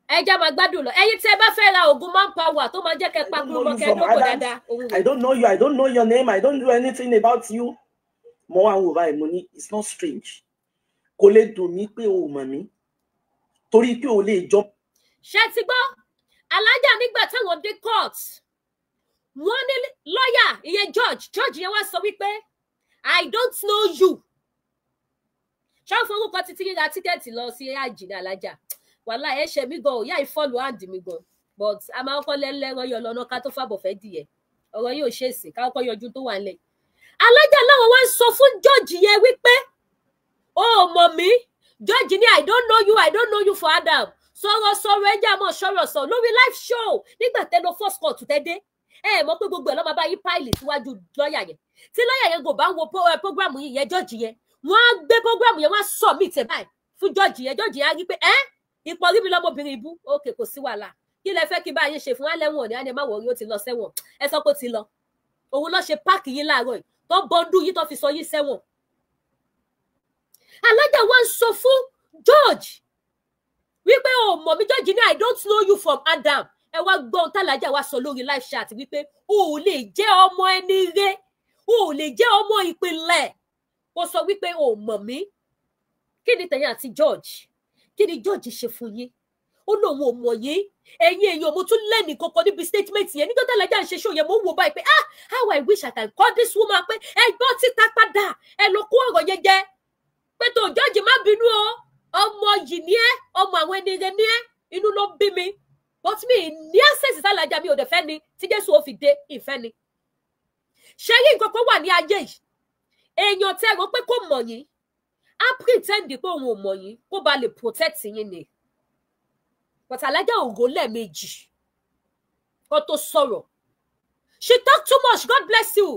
Ẹ já máa gbádùn lọ ẹ̀yin tí ẹ bá fẹ́ ra oògùn manpower tó máa jẹ́ kẹ́ pakuru mọ́ kẹ́ dókò dáadáa òun ni. I don't know you, I don't know your name, I don't know anything about you. Mo wá wò báyìí mo ní it's not strange. Kò lè dùn mí pé o mọ̀ mí torí pé o lè jọ. Ṣé ti gbọ́ Alhaja nígbà táwọn dé court wọ́n ní lọ́ọ̀yà ìyẹn George yẹn wá sọ wípé I don't know you. Ṣé forúkọ títí ríra tíkẹ́ẹ̀tì lọ sí àjìnà Alhaja wàhálà ẹ ṣe mí gan òyà ìfọ́lù àǹdí mi gan but a máa kọ́ lẹ́lẹ́rọ yọ lọ́nà ká tó fàbọ̀ fẹ́ dìyẹ ọ̀rọ̀ yóò ṣe èsì ká kọ́ yọjú tó wà nílẹ̀. Alhaja láwọn wá ń sọ fún George yẹn wípé ó mọ̀ mí George ní I don't know you for Adam sọ̀rọ̀ ẹjẹ́ àmọ́ sọ̀rọ̀ lórí live show nígbà tẹ́ lọ first court tẹ́ dé ẹ mọ̀ pé gbogbo ẹ̀ lọ́ máa bá yí páìlì síwájú lọ́ọ̀yà yẹn tí lọ́ọ̀yà yẹn kò bá ń wo program yìí yẹn George yẹn wọ́n á gbé program yẹn wọ́n á submit ẹ̀ báyìí fún George yẹn á rí pé ipò rí mi lọ́mọbìnrin ibú òkè kò sí wàhálà kí lẹ fẹ́ kí bá yín ṣe fún alẹ́wọ̀n ní àná má wọ̀rí ó ti lọ sẹ́wọ̀n ẹ sọ pé ó ti lọ òun lọ ṣe páàkì yín láàárọ̀ yìí tó bọ́ndú yìí tó fi sọ yín sẹ́wọ̀n. Alhaja wá ń sọ fún George wípé o mọ̀ mí George ní I don't know you from Adam ẹ wá gbọ́n tálàjà wá sọ lórí live chat wípé o ò lè jẹ́ ọmọ ẹni rẹ o ò lè jẹ́ ọmọ ìpínlẹ̀ ó sọ wípé o mọ̀ mí kí ni tẹ̀yìn àti George kí ni George ṣe fún yín ó lóun ò mọ̀ yín ẹ̀yin èèyàn mo tún lẹ́nìí kankan níbi statement yẹn nígbà tálàjà ń ṣe show yẹn mo wò báyìí pé how I wish I can call this woman pé ẹ gbọ́ títa padà ẹ lọ kó ọ̀rọ̀ yẹn jẹ pé tó George má bínú o ọmọ yìí ni ẹ ọmọ àwọn ẹni rẹ ni ẹ inú ló bí mi but mi ní access sálájà mi ò dẹ̀ fẹ́ ni tí Jésù ó fi dé ìfẹ́ ni ṣé yí nǹkan kan wà ní ayé yìí èèyàn tẹ́ rò pé kò mọ̀ yín á pretend pé òun ò mọ̀ yín kó ba lè protect yín ni but alájà ògo lẹ́ẹ̀mejì kó tó sọ̀rọ̀ she talk too much God bless you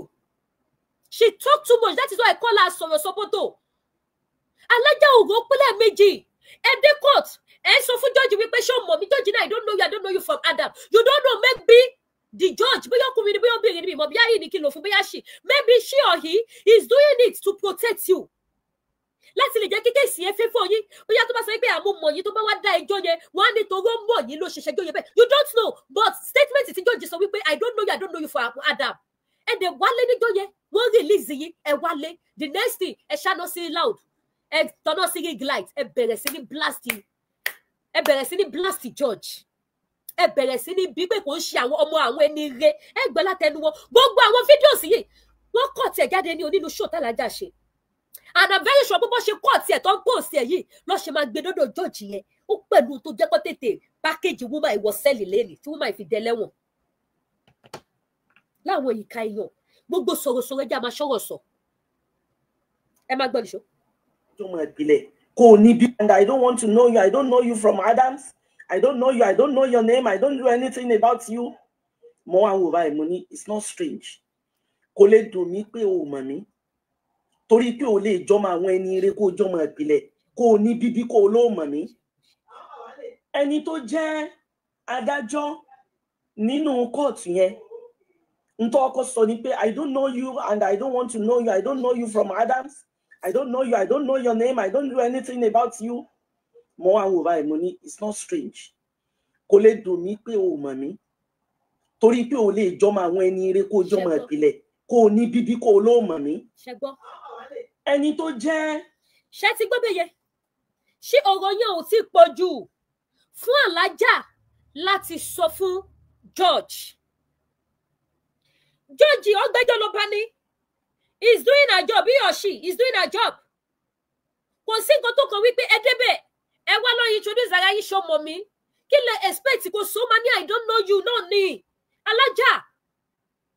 she talk too much that is why I call her sọ̀rọ̀ sọ́bọ́tò alájà ògo pínlẹ̀ méjì ẹdẹ court ẹ sọ fún judge wípé ṣé o mọ̀ mí judge náà I don't know you from Adam you don't know maybe the judge bóyá ọkùnrin ni bóyá obìnrin ni mọ̀ bóyá yìí ni kí ló fún bóyá she maybe she or he is doing it to protect you láti lè jẹ́ kí kéèsì ẹ fẹ́ fún yín bóyá tó bá sọ pé àmọ́ mọ̀ yín tó bá wá dá ẹjọ́ yẹn wọ́n á ní toró mọ̀ yín ló ṣẹ̀ṣẹ̀ jọ́ yẹn bẹ́ẹ̀ you don't know but statement tí judge sọ wípé I don't know you from Adam ẹ dẹ̀ wálé níjọ́ yẹn wọ́n release yín ẹ wálé the next thing ẹ ṣáná sí loud ẹ tọ́nà sí ring light ẹ bẹ̀rẹ̀ sí ní blast George ẹ bẹ̀rẹ̀ sí ní bí pé kò ń ṣe àwọn ọmọ àwọn ẹni rẹ ẹ gbọ́ látẹnu wọn gbogbo àwọn fídíòs yìí wọ́n kọ̀ tiẹ̀ jáde ní onínú show tálájà ṣe and I'm very sure bó ṣe kọ̀ tiẹ̀ tó ń pò sí ẹ̀ yìí lọ́ ṣe máa gbé dọ́dọ̀ George yẹn ó pẹ̀lú tó jẹ́ kó tètè pákéjì woman ìwọ sẹ́ẹ̀lì lẹ́nì tí woman fi dẹ lẹ́wọ̀n láwọn ìka èèyàn gbogbo sọ̀rọ̀sọ̀rọ̀ ẹjẹ́ a máa ṣọ̀rọ̀ sọ ẹ má gbọ́ nìṣó. And I don't want to know you. I don't know you from Adams. I don't know you. I don't know your name. I don't know anything about you. It's not strange. Kò lè dùn mí pé o mọ̀ mí. Torí pé o lè jọmọ àwọn ẹni ire kó jọmọ ìpìlẹ̀. Kò ní bíbí kó ló mọ̀ mí. Ẹni tó jẹ́ adájọ́ nínú court yẹn. Ntọ́ ọkọ sọ ni pé I don't know you and I don't want to know you. I don't know you from Adams. I don't know you. I don't know your name. I don't know anything about you. It's not strange. Kò lè dùn mí pé o mọ̀ mí. Torí pé o lè jọmọ àwọn ẹni ire kó jọmọ ìpìlẹ̀. Kò ní bíbí kó ló mọ̀ mí. Ẹni tó jẹ́. Ṣé ti gbọ́ bẹ́yẹ? Ṣé ọ̀rọ̀ yẹn ò tí pọ̀ jù fún alájà láti sọ fún George? George ọgbẹ́jọ́ ló bá ní. He's doing her job, he or she is doing her job. Kò sí nǹkan tó kàn wípé ẹ débẹ̀ ẹ wá lọ introduce ara yín ṣọmọ mi kí lẹ expect kò so máa ní I don't know you náà ni alájà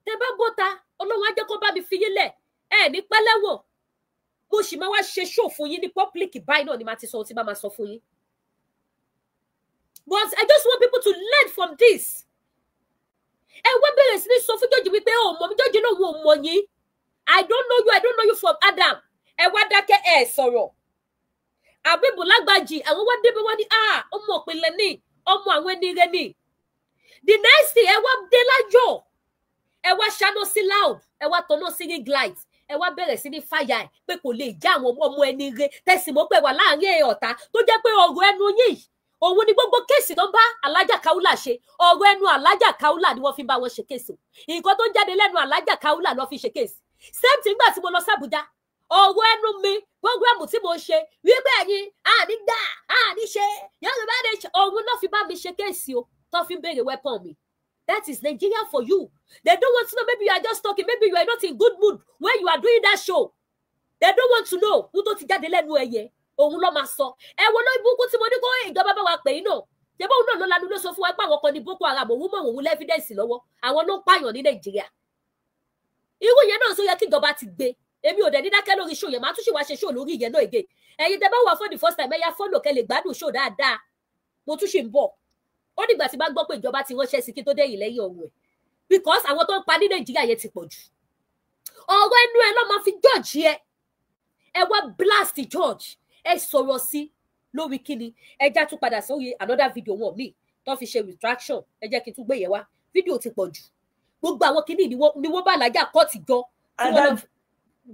tẹ bá bọ́ta Ọlọ́run á jẹ́ kó bá mi fi yín lẹ̀ ẹ ní pẹ́lẹ́wọ̀n mo sì máa wá ṣe show fún yín ní public báyìí náà ni màá ti sọ ohun tí bá máa sọ fún yín. But I just want people to learn from this. Ẹ wá bẹ̀rẹ̀ sí ní sọ fún George wípé ó mọ̀ mi George náà wọ́n mọ̀ yín. I don't know you from Adam. Ẹ wá dákẹ́ ẹ sọ̀rọ̀. Àbíbù Lágbàjì àwọn wá débẹ̀ wá ní ọmọ ìpínlẹ̀ ní ọmọ àwọn ẹni rẹ ní. The next thing ẹ wá dé lájọ. Ẹ wá ṣáná sí loud. Ẹ wá tọ́nà sí ring light. Ẹ wá bẹ̀rẹ̀ sí ní fàyà ẹ̀ pé kò lè já àwọn ọmọ ẹni rẹ tẹ̀sí mọ́ pé wà láàrin ọ̀tá tó jẹ́ pé ọ̀rọ̀ ẹnu yìí òun ni gbogbo kéèsì tó ń bá Alájà Kaula ṣe ọ̀rọ̀ ẹnu Alájà Kaula ni wọ́n fi bá wọn ṣe kéèsì nǹkan tó ń jáde lẹ́nu Alájà Kaula ló fi ṣe kéèsì same thing gbà tí mo lọ sí Àbújá ọ̀rọ̀ ẹnu mi programu tí mo ṣe wípé ẹ̀yin àní gbà àní ṣe Yorùbá ní òun náà fi bá mi ṣe kéèsì o tó fi béèrè weapon mi. That is Nigeria for you. They don't want to know. Maybe you are just talking. Maybe you are not in good mood when you are doing that show. They don't want to know. Who tó ti jáde lẹ́nu ẹ̀yẹ òun ló máa sọ. Ẹ wo ló ibùkún tí mo ní kó ìjọba bá wa pè é náà. Ṣebí òun náà ló lanu ló sọ fún wa pé àwọn kan ní Boko Haram òun mọ̀ òun lẹ́fídẹ́ǹsì lọ́wọ́. Àwọn ló ń pààyàn ní Nàìjíríà. Irú yẹn náà sọ yẹ kí ìjọba ti gbé. Èmi ò dẹ̀ ní dákẹ́ lórí show yẹn. Màá tún ṣì wá ṣe show lórí ìyẹn náà again. Ẹ̀yin tẹ́ bá wà for the first time ẹ̀yà follow kẹ́ lè gbádùn show dáadáa. Mo tún ṣì ń bọ̀. Ó dìgbà tí bá gbọ́ pé ìjọba ti ránṣẹ́ sí kí tó dẹ́yìn lẹ́yìn ọ̀run ẹ̀. Because àwọn tó ń pa ní Nàìjíríà yẹn ti pọ̀ jù. Ọ̀rọ̀ ẹnu ẹ ló máa fi George yẹ. Ẹ wá blast George. Ẹ sọ̀rọ̀ sí lórí kíni. Ẹ já tún padà sórí another video wọn míì tó fi ṣe retraction. Ẹ jẹ́ kí n tún gbé yẹn wá. Fídíò ti pọ̀ jù. Gbogbo àwọn kíní ni wọ́n bá Alájà kọ́ọ̀tì jọ.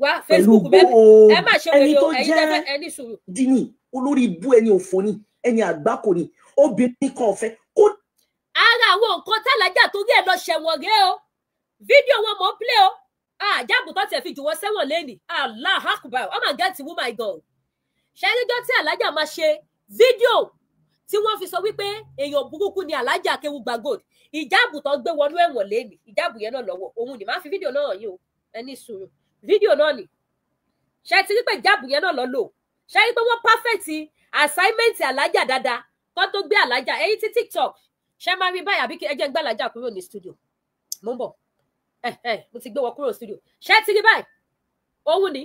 Wá Facebook bẹ́ẹ̀ ẹ má ṣe wẹ̀rẹ̀ o. Ẹ̀yin tẹ́fẹ́ ẹni sùúrù. Dini olórí ibú ẹni òfò ni ẹni àgbákò ni obìnrin kan fẹ́ kó. Ara àwọn nǹkan t'Alájà torí ẹ̀ lọ ṣẹ̀wọ̀n rèé o. Fídíò wọn mọ̀ ń play o. Àjábù tó tiẹ̀ fi jù wọ́n sẹ́wọ̀n lẹ́nìí. Allah Akbar. Oh my God, ti woman God. Ṣẹ́ríjọ́ tí Alájà máa ṣe fídíò tí wọ́n fi sọ wípé èèyàn burúkú ni Alájà Akéwùgbà Gold. Ìjábù tó gbé wọnú ẹ̀wọ̀n lẹ́nìí. Ìjábù yẹn náà lọ́wọ́. Òun ni máa fi fídíò náà yìí o. Ẹni sùúrù. Fídíò náà ni. Ṣé ti rí pé ìjábù yẹn náà lọ lò? Ṣé rí pé wọ́n perfect assignment Alájà dáadáa? kó tó gbé alájà ẹ̀yin tí TikTok ṣe máa rí báyìí àbí ẹ jẹ́ ń gbé alájà kúrò ní studio mo ń bọ̀ mo ti gbé wọn kúrò studio ṣé ti rí báyìí òun ni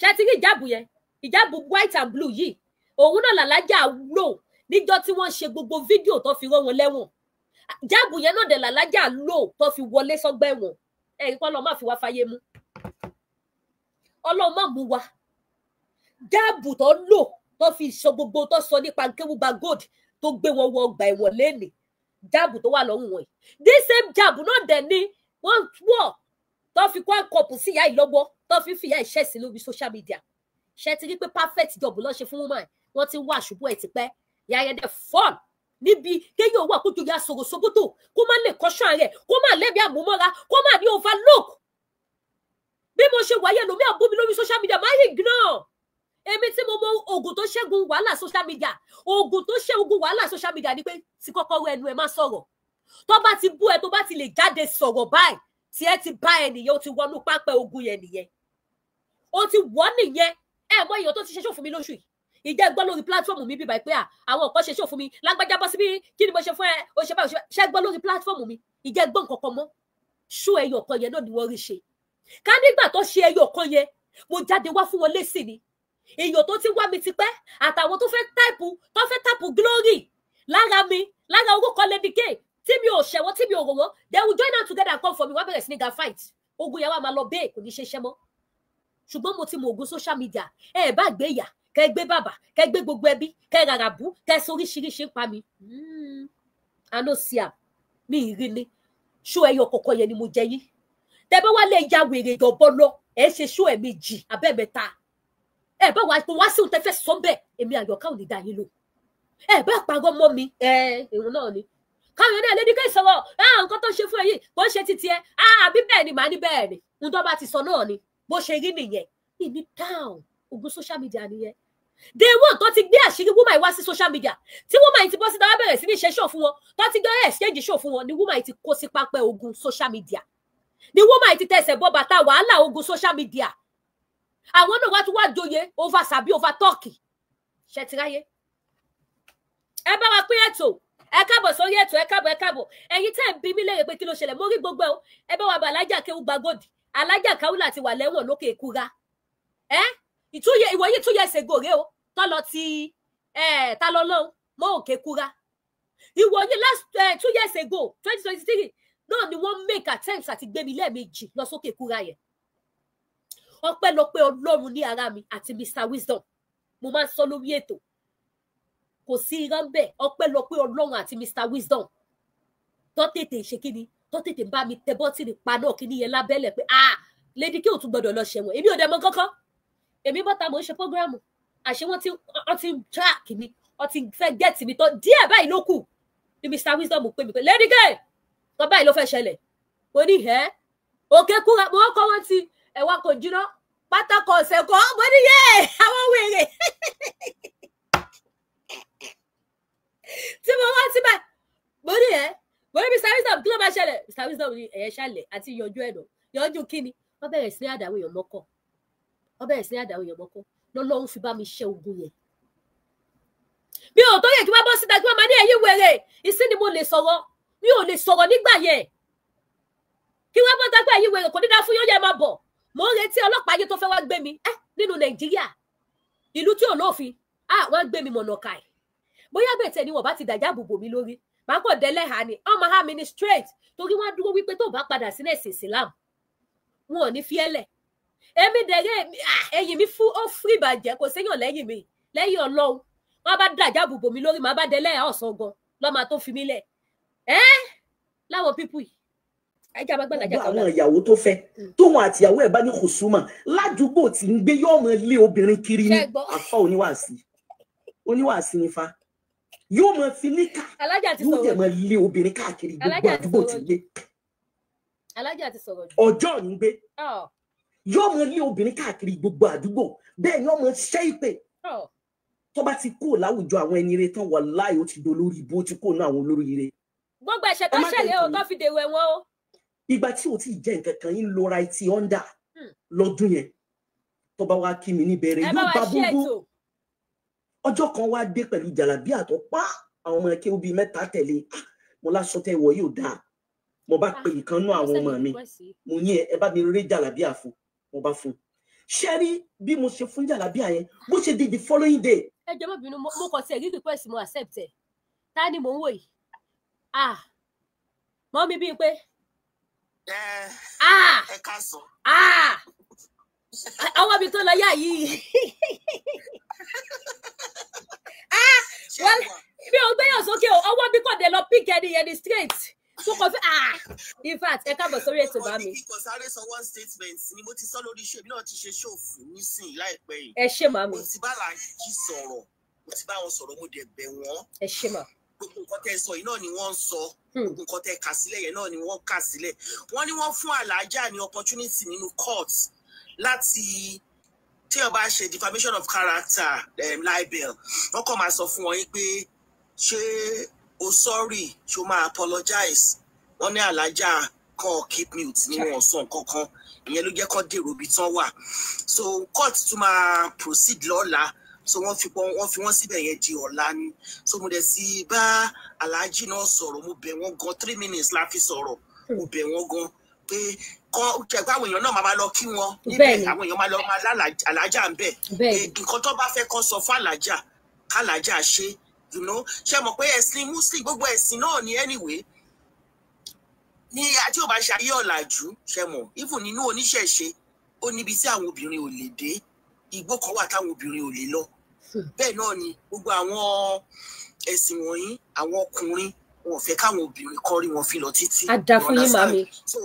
ṣé ti rí ìjáàbù yẹn ìjáàbù white and blue yìí òun náà làlájà lò níjọ́ tí wọ́n ṣe gbogbo fídíò tó fi rán wọn lẹ́wọ̀n jáàbù yẹn náà dẹ̀ làlájà lò tó fi wọlé sọ́gbà ẹ̀wọ̀n ẹ̀yin kọ́ lọ́ má fi wá fáyé mú ọlọ́run má mú wa jáàbù tó lò tó fi sọ gbogbo tó sọ nípa Nkéwùgbà Gold tó gbé wọn wọ ọgbà ẹ̀wọ̀n lẹ́nìí jáàbù tó wà lọ́rùn wọn yìí this same jáàbù náà dẹ̀ ni wọ́n wọ̀ tó fi kó àkọ́pù sí ìyá ìlọ́wọ́ tó fi fìyà ìṣẹ́ sí lórí social media ṣe ti rí pé perfect job ló ṣe fún woman wọ́n ti ń wá àṣùbọ̀ ẹ̀ tipẹ́ ìyá yẹn dẹ̀ fọ́ọ̀n níbi kéèyàn wà kójú ya sọ̀rọ̀ sókótò kó má lè kọ́ṣọ́ rẹ̀ kó má lẹ́bi àmúmọ́ra kó má ní overlook bí mo ṣe wáyé lómi àbúmi lórí social media máa yìí gan-an èmi tí mo mọ oògùn tó ṣẹ́gun wàhálà social media oògùn tó ṣẹ́gun wàhálà social media ni pé tí kọ́kọ́rọ́ ẹnu ẹ má sọ̀rọ̀ tó bá ti bú ẹ tó bá ti lè jáde sọ̀rọ̀ báyìí tí ẹ ti bá ẹ nìyẹn ó ti wọnú pápẹ́ ogun yẹn nìyẹn ó ti wọ́ nìyẹn ẹ mọ èèyàn tó ti ṣe ṣó fún mi lóṣù yìí ìjẹ́ gbọ́ lórí platform mi bíbá pé àwọn nǹkan ṣe ṣó fún mi lágbájá bọ́ síbí kí ni mo ṣe fún ẹ o ṣe báyìí ṣe gbọ́ lórí platform mi ìjẹ́ gbọ́ nǹkan kan mọ́ ṣó ẹyọ kan yẹn náà ni wọ́n rí ṣe ká nígbà tó ṣe ẹyọ kan yẹn mo jáde wá fún wọn lésì ni èèyàn tó ti wá mi ti pẹ́ àtàwọn tó fẹ́ táìpù glory lára mi lára orúkọ Lady K tí mi ò ṣẹ̀wọ́ tí mi ò rọ̀wọ́ they will join hand together and come for me wọ́n bẹ̀rẹ̀ sí ní ga fight ogun yẹn wá máa lọ bẹ́ẹ̀ kò ní ṣe ṣẹ́ mọ́ ṣùgbọ́n mo ti mọ ogun social media ẹ bá gbé ìyá kẹ gbé bàbá kẹ gbé gbogbo ẹbí kẹ rárá bú kẹ soríṣiríṣi ń pa mi àná sí à mi ìrìn ni ṣó ẹyọ kọ̀ọ̀kan yẹn ni mo jẹ yín tẹ bá wá lè ya wèrè ìjọbọ lọ ẹ ṣe ṣó ẹ méjì abẹ́mẹ́ta ẹ bá wá sí ohun tẹ fẹ́ sọ bẹ́ẹ̀ èmi Àyọ̀ká ò ní dá yín lò ẹ bá parọ́ mọ́ mi èrò náà ni káwọn náà Lady K sọ̀rọ̀ nǹkan tó ṣe fún ẹ yìí bó ṣe titi ẹ àbí bẹ́ẹ̀ ni màá ní bẹ́ẹ̀ ni ohun tó bá ti sọ náà ni bó ṣe rí nìyẹn ìní down ogun social media nìyẹn day one tó ti gbé àṣírí woman wá sí social media tí woman ti bọ́ sí dáwọ́ bẹ̀rẹ̀ sí ní ṣe show fún wọn tó ti gbé exchange show fún wọn ni woman ti kó sí pápẹ́ ogun social media ni woman ti tẹ̀sẹ̀ bọ́ bàtà wàhálà ogun social media àwọn náà wá tún wá joyè over sabi over turkey ṣe ti ráyé ẹ bá wa pín ètò ẹ káàbọ̀ sórí ètò ẹ káàbọ̀ ẹ̀yin tẹ́ ń bi mí léèrè pé kí ló ṣẹlẹ̀ mo rí gbogbo ẹ bá wa bá Alájà Kéwùgbà Gold Alájà Kaola ti wà lẹ́wọ̀n lókè ìkúra ìwòye 2 years ago rèé o tó lọ ti ta lọ lọ mọ òkè kúra ìwòye last 2 years ago 2023 náà ni wọ́n make attempts àti gbé mi lẹ́ẹ̀mejì lọ sókè kúra yẹn ọpẹ́lọpẹ́ Ọlọ́run ní ara mi àti Mr Wisdom mo máa ń sọ lórí ètò kò sí irọ́ ń bẹ̀ ọpẹ́lọpẹ́ Ọlọ́run àti Mr Wisdom tó tètè ṣe kíni tó tètè bá mi tẹ bọ́tìrì pa náà kíní yẹn lábẹ́lẹ̀ pé Lady K ò tún gbọdọ̀ lọ ṣẹ̀wọ̀n èmi ò dẹ̀ mọ̀ kankan èmi bọ́ta mo ń ṣe prógrámù àṣé wọ́n ti track mi wọ́n ti fẹ́ get mi tán díẹ̀ báyìí ló kù ní Mr Wisdom pè mí pé Lady K kan báyìí ló fẹ́ ṣẹlẹ̀ mo ní òkè kúra mo kọ́ wọ́n ti ẹ̀wà kò jiná pátákó ọ̀sẹ̀ kan mo ní àwọn wèrè tí mo wá sí báyìí mo ní Mr Wisdom kí ló máa ṣẹlẹ̀ Mr Wisdom ní ẹ̀yẹ ṣàlẹ̀ àti yọjú ẹ̀nà yọjú kíni wọ́n bẹ̀rẹ̀ sí ní àdáwọ̀ èèyàn mọ́kọ̀ lọ́lọ́run fi bá mi ṣe ogun yẹn mi ò tó yẹ kí wọ́n bọ́ síta kí wọ́n máa ní ẹ̀yìn wèrè ìsín ni mo lè sọ̀rọ̀ mi ò lè sọ̀rọ̀ nígbà yẹn kí wọ́n bọ́ dágbà ẹ̀yìn wèrè kò ní dá fún yóò yẹ máa bọ̀ mo ń retí ọlọ́pàá ayé tó fẹ́ wá gbé mi nínú Nàìjíríà ìlú tí ò lófin wọ́n gbé mi mọ̀nàkà ẹ̀ bóyá bẹ́ẹ̀ tẹ̀ ni wọ́n bá ti dàjà àbùbò mi lórí màá kò délẹ̀ ha ni ọmọ ha mi ni straight torí wọ́n dúró wípé tó bá padà sí ẹ̀sìn Islam wọn ò ní fi ẹ́lẹ̀ èmi dẹ̀rẹ́ ẹ̀yìn mi fún ó fún ìbàjẹ́ kò séyàn lẹ́yìn mi lẹ́yìn Ọlọ́run wọ́n bá dàjà àbùbò mi lórí màá bá délẹ̀ ọ̀sán gan lọ́mọ tó fi mí lẹ̀ láwọn pípù yìí ẹjẹ abágbàlajà kan àwọn ìyàwó tó fẹ́ tóun àtìyàwó ẹ̀ bá ní kùsùmà ládùúgbò tí ń gbé yóò mọ lé obìnrin kiri ní àfa oníwàásí nífa yóò mọ fi níkà yóò dẹ̀ mọ lé obìnrin káàkiri gbogbo àdúgbò tí ń gbé Alájà ti sọ̀rọ̀ ọjọ́ ní gbé yóò mọ lé obìnrin káàkiri gbogbo àdúgbò bẹ́ẹ̀ ni ọmọ ṣẹ́ ìpè tó bá ti kó láwùjọ àwọn ẹni rẹ tán wàláhì ó ti dolórí ibú ó ti kó náà àwọn olórí ire gbogbo ẹ̀ṣẹ̀ tó ṣẹlẹ̀ o tó fi dèrò ẹ̀wọ̀n o ìgbà tí o ti jẹ nǹkan kan yín lo right under lọ́dún yẹn tó bá wá kí mi níbẹ̀rẹ̀ yóò bá búbú ọjọ́ kan wá dé pẹ̀lú jàlábí àtọ́ àwọn ọmọ kéwú bíi mẹ́ta tẹ̀lé mo láṣọ tẹ wọ̀ yóò dáa mo bá pe ìkan nú àwọn ọmọ mi mo ní ẹ bá mi rí jàlábíà fún mo bá fún ṣe rí bí mo ṣe fún jàlábíà yẹn bó ṣe di the following day. ẹ jẹ́ má bínú mo kàn sí ẹ̀rí request mo accept ẹ̀ ta ni mò ń wò yìí mọ́ mi bíi pé ẹ ká sọ ọwọ́ mi tó lọ yá yìí mi ò gbéyàn sókè o ọwọ́ mi kò dé lọ pick ẹni straight so kò fi in fact ẹ káàbọ̀ sórí ètò bá mi. kò sáré sọ one statement ni mo ti sọ lórí iṣẹ́ mi náà ti ṣe ṣòfò nísìnyí láìpẹ́ yìí. ẹ ṣé màmí. mo ti bá Alhaji sọ̀rọ̀ mo ti bá wọn sọ̀rọ̀ mo dẹ̀ bẹ̀ wọ́n. ẹ ṣé mà. gbogbo nǹkan tẹ́ sọ yìí náà ni wọ́n ń sọ gbogbo nǹkan tẹ́ kà sílẹ̀ yẹn náà ni wọ́n kà sílẹ̀ wọ́n ní wọ́n fún Alhaja ní opportunity nínú court láti tí ó bá ṣe defamation of character libel wọ́n kàn máa sọ fún wọn yín pé ṣé o sorry ṣé o máa apologize wọ́n ní Alhaja kan keep mute nínú ọ̀sán kankan ìyẹn ló jẹ́ kó dèrò ibi tán wà so court tún máa proceed lọ́la so wọ́n fi wọ́n síbẹ̀ yẹn di ọ̀la ni so mo dẹ̀ sí bá Alhaji náà sọ̀rọ̀ mo bẹ̀ wọ́n gan 3 minutes la fi sọ̀rọ̀ mo bẹ̀ wọ́n gan pé kọ́ jẹ̀gbá àwọn èèyàn náà máa lọ kí wọn níbẹ̀ àwọn èèyàn máa lọ máa lá Alhaja ń bẹ̀ nǹkan tó bá fẹ́ kọ́ sọ fún Alhaja k'Alhaja ṣe you know ṣe mọ̀ pé ẹ̀sìn Muslim gbogbo ẹ̀sìn náà ni anyway ní àti ò bá ṣe ayé ọ̀làjú ṣe mọ̀ even nínú oníṣẹ̀ṣe ó níbi tí àwọn obìnrin ò lè dé igbó kan wà táwọn obìnrin ò lè lọ bẹ́ẹ̀ náà ni gbogbo àwọn ẹ̀sìn wọ̀nyí àwọn ọkùnrin wọn ò fẹ́ káwọn obìnrin kan rí wọn fi lọ títí. àdàfún yín màmí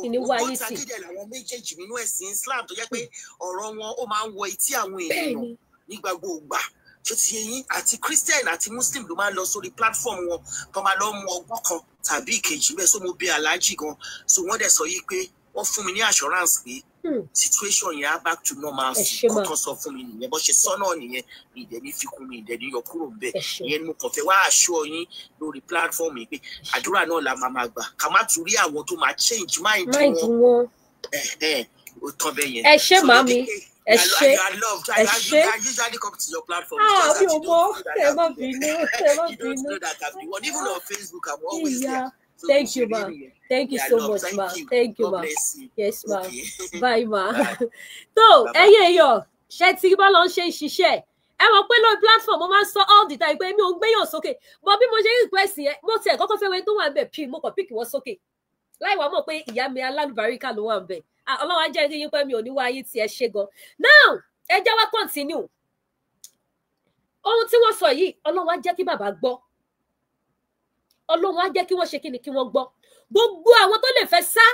ìní wáyé sí. ó tàgídẹ̀ làwọn méjèèjì nínú ẹ̀sìn Islam tó jẹ́ pé ọ̀rọ̀ wọn ó máa ń wọ etí àwọn èèyàn nígbà gbogbo tó ti yẹn àti Christian àti Muslim ló máa ń lọ sórí platform wọn tó máa lọ mú ọgbọ́n kan tàbí ìkejì bẹ́ẹ̀ so mo bẹ̀ Alhaji gan so wọ́n dẹ̀ sọ yìí pé wọ́n fún mi ní assurance pé situation yẹn á back to normal kó tó sọ fún mi nìyẹn bó ṣe sọ náà nìyẹn mi ìdẹ ní fikún mi ìdẹ ní yọ kúrò ń bẹ ìyẹn ni mo kàn fẹ́ wá aṣọ yín lórí platform yìí pé àdúrà náà la máa gbà ká má tún rí àwọn tó máa change mind wọn ó tán bẹ yẹn. ẹ ṣé màmí ẹ ṣé ẹ ṣé usually come to your platform. mi ò mọ̀ ẹ má bínú ẹ má bínú. You don't know that I'm the one even on Facebook I'm always there. So thank you ma thank you so much ma thank you ma yes ma bye ma so ẹyẹ èèyàn ṣe tí bá lọ ṣe ṣiṣẹ́ ẹ mọ̀ pé lórí platform mo máa ń sọ all the time pé mi ò ń gbéyàn sókè bọ bí mo ṣe request yẹn mo tiẹ̀ kọ́kọ́ fẹ́ wẹ́n tó wà ń bẹ̀ pí mo kàn píkì wọ́n sókè láì wá mọ̀ pé ìyá mi alálùbáríkà ló wà ń bẹ̀ ọlọ́wà jẹ́ rí yín pé mi ò ní wá ayé tí ẹ ṣe gan now ẹ jẹ́ wá continue ohun tí wọ́n sọ yìí ọlọ́wà jẹ́ kí bàbá gbọ́ Ọlọ́run á jẹ́ kí wọ́n ṣe kí ni kí wọ́n gbọ́ gbogbo àwọn tó lè fẹ́ sá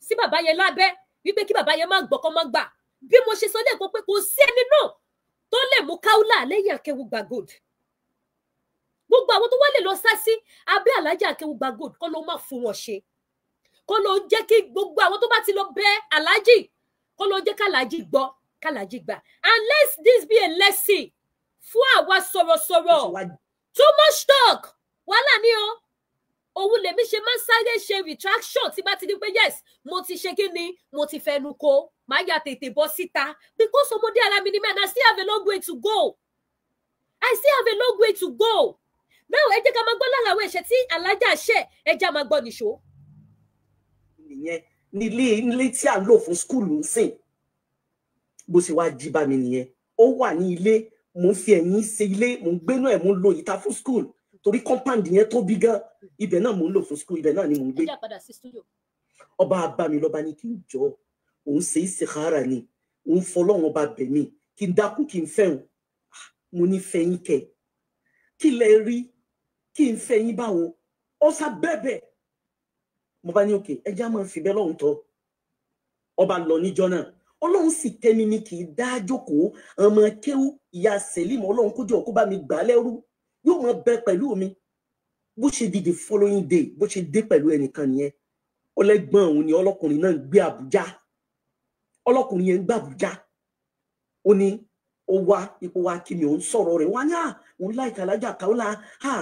sí bàbá yẹn lábẹ́ wípé kí bàbá yẹn má gbọ́ kó má gbà bí mo ṣe sọ lẹ́ẹ̀kan pé kò sí ẹni náà tó lè mú káúlà lẹ́yìn Akéwùgbà Gold gbogbo àwọn tó wá lè lọ sá sí abẹ́ Alhaji Akéwùgbà Gold kọ́ ló má fún wọn ṣe kọ́ ló jẹ́ kí gbogbo àwọn tó bá ti lọ bẹ̀ Alhaji kọ́ ló jẹ́ k'Alhaji gbọ́ k'Alhaji gbà and let this be a lesson fún àwa sọ̀rọ̀sọ̀rọ̀ too much talk wàhálà ni o òun lèmi ṣe máa ń sáré ṣe retraction tí bá ti di pé yes mo ti ṣe kí ni mo ti fẹnu kò máa yà tètè bọ́ síta because ọmọdé ara mi ni mẹ́rin I still have a long way to go I still have a long way to go now ẹ jẹ́ ká máa gbọ́ lára àwọn ẹ̀ṣẹ̀ tí Alhaja ṣẹ̀ ẹ jẹ́ máa gbọ́ nìṣó. nìyẹn nílé tí à ń lò fún skúlù ń sìn bó ṣe wá jí bá mi nìyẹn ó wà ní ilé mo ń fi ẹ̀yìn ṣe ilé mo ń gbénú ẹ̀ mo ń lo ìta fún skúlù torí compound yẹn tóbi gan ibẹ̀ náà mò ń lò fún school ibẹ̀ náà ni mò ń gbé ọba abami lọba ní kí n jọ òun ṣe istikhara ni òun fọlọ́run ọba bẹ̀ mí kí n dákú kí n fẹ́hùn mo ní fẹ́yìn kẹ kí lẹ rí kí n fẹ́yìn báwo ó sá bẹ́ẹ̀bẹ̀ mo bá ní òkè ẹjẹ́ máa fi bẹ́ẹ̀ lọ́hùn tọ́ ọba lọ níjọ́ náà ọlọ́run sì tẹ́mi ní kì í dá jókòó ọmọ kéwú ìyá Sẹ́límù ọlọ́run kójọ kó bá mi gbà lẹ́rú yóò máa bẹ pẹ̀lú mi bó ṣe di the following day bó ṣe dé pẹ̀lú ẹnìkan nìyẹn ọlẹ́gbọ́n òun ni ọlọ́kùnrin náà ń gbé Àbújá ọlọ́kùnrin yẹn ń gbé Àbújá ó ní ó wá ipò wa kí mi òun sọ̀rọ̀ rẹ̀ wá ní òun láìka Alhaja Kaola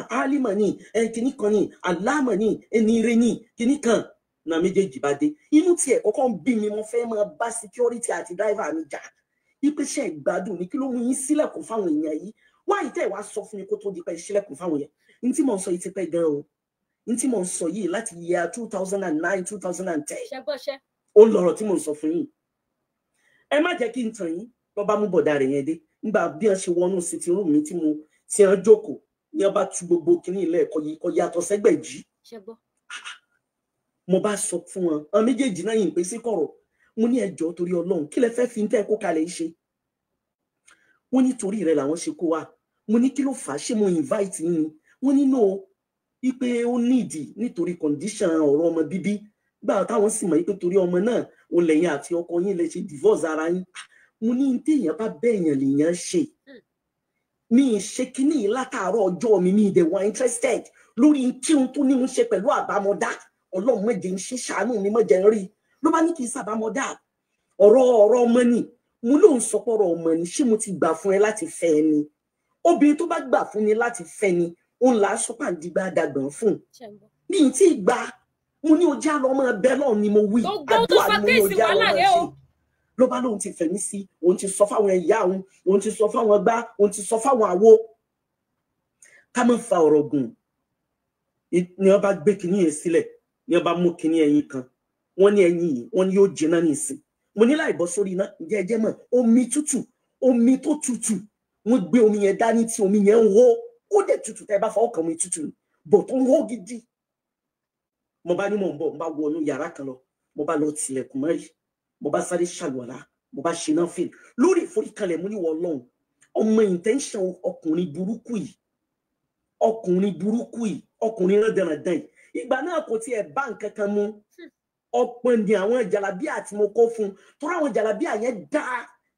alima ni kìíní kan ni aláàmọ̀ ni ẹni ire ni kìíní kan náà méjèèjì bá dé inú tiẹ̀ kọ́kọ́ ń bí mi mo fẹ́ máa bá security àti driver mi jà ìpèsè ìgbádùn ni kí ló mú yín sílẹ̀kùn fáwọn èèyàn yìí why tẹ́ wá sọ fún mi kó tó di pé ṣílẹ̀kùn fáwọn yẹn n tí mo ń sọ yìí ti pẹ́ gan o n tí mo ń sọ yìí láti year 2009 2010 ó lọ́rọ̀ tí mo ń sọ fún yín ẹ má jẹ́ kí n tàn yín lọ bá mú bọ̀dá rẹ̀ yẹn dé nígbà bí wọ́n ṣe wọnú sitting room mi tí wọ́n jókòó ní ọba tu gbogbo kìíní ilé ẹ̀kọ́ yìí kọ́ yàtọ̀ sẹ́gbẹ̀jì mo bá sọ fún wọn àwọn méjèèjì náà yìí pé sí kọ̀rọ̀ mo ní ẹjọ́ torí Ọlọ́run kí lẹ fẹ́ fi ń tẹ́ kó kalẹ̀ ṣe wọ́n ní torí rẹ̀ làwọn ṣe kó wa mo ní kí ló fà á ṣé mo invite yín ni wọ́n ní no ipe ó nídìí nítorí condition ọ̀rọ̀ ọmọ bíbí gbà táwọn sì mọ̀ pé torí ọmọ náà ó lẹ́yìn àti ọkọ yín lè ṣe divorce ara yín mo ní téèyàn bá bẹ́ẹ̀yàn lèèyàn ṣe mi ṣe kíní látàárọ̀ ọjọ́ mi ìdẹ̀ wà interested lórí kí n tó ní ń ṣe pẹ̀lú àbámọ̀dá Ọlọ́run mọ̀jẹ̀ ń ṣe ṣàánú mi mọ̀jẹ̀ ń rí ló bá ní kí n sábàmọ̀dá ọ̀rọ̀ ọmọ ni mo lóun sọpọ̀rọ̀ ọmọ ni ṣé mo ti gbà fún ẹ láti fẹ́ ẹ ni obìnrin tó bá gbà fún ni láti fẹ́ ni òun là á sọpà dìgbà dàgbọ̀n fún mi ì tí ì gbà mo ní ojú àlọ́ ọmọ ẹbẹ̀ náà ni mo wí àdúrà ni mo ní ojú àlọ́ ọmọ ṣe ló bá lóun ti fẹ̀mí sí òun ti sọ fáwọn ẹ̀yà òun ti sọ fáwọn gbá òun ti sọ fáwọn àwo ká má fa ọ̀rọ̀ gùn ni wọ́n bá gbé kinní yẹn sílẹ̀ ni wọ́n bá mú kinní ẹyin kan wọ́n ní ẹyin yìí wọ́n ní yóò jiná nísìn mo ní láì bọ́ sórí iná jẹ́jẹ́ mọ̀ omi tútù omi tó tútù wọ́n gbé omi yẹn dání tí omi yẹn ń hó ó dẹ̀ tútù tẹ́ bá fọwọ́ kan omi tútù bọ̀ tó ń hó gidi mo bá ní mò ń bọ̀ mo bá wọnú yàrá kan lọ mo bá lọ tilẹ̀kùn mọ́rí mo bá sáré ṣàlùwàlá mo bá ṣe náà fèl lórí ìforíkalẹ̀ mo ní wọ Ọlọ́run ọmọ intention ọkùnrin burúkú yìí ọkùnrin rẹ̀dẹ̀rẹ̀dẹ̀ yìí ìgbà náà kò tiẹ̀ bá nǹkan kan mu ọ̀pọ̀ ní àwọn jàlábíà tí mo kó fún tó ráwọn jàlábíà yẹn dá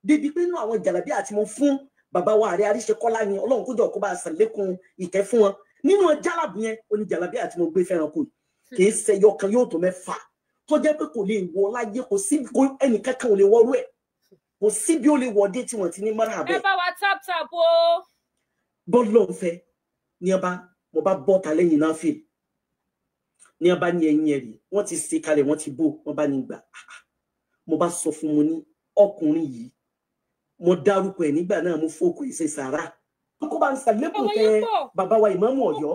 débi pé inú àwọn jàlábíà tí mo fún bàbá wa Ààrẹ Àríṣekọ́lá ni Ọlọ́run kó jọ kó bá ṣàlékún ìkẹ́ fún wọn nínú jàlábù yẹn ó ní jàlábíà tí mo gbé fẹ́ràn kù kì í ṣe yọkan yóò tó mẹ́fà tó jẹ́ pé kò lè wọ láyé kò sí ẹnì kankan ò lè wọrú ẹ̀ kò sí bí ó lè wọdé tí wọ́n ti ní mọ́ra abẹ́. ẹ bá wa tap o. bọ́ọ̀lù ọ̀fẹ́ ni mo bá bọ́ta lẹ́yìn náà fèl ní ọba ní ẹ̀yìn ẹ̀rí wọ́n ti ṣe kalẹ̀ wọ́n ti bò wọ́n bá ní gbà mo bá sọ fún mo ní ọkùnrin yìí mo dárúkọ ẹ̀ nígbà náà mo fòkò ìṣe sàrà kókó bá ń ṣàlékún tẹ bàbá wa ìmáàmù Ọ̀yọ́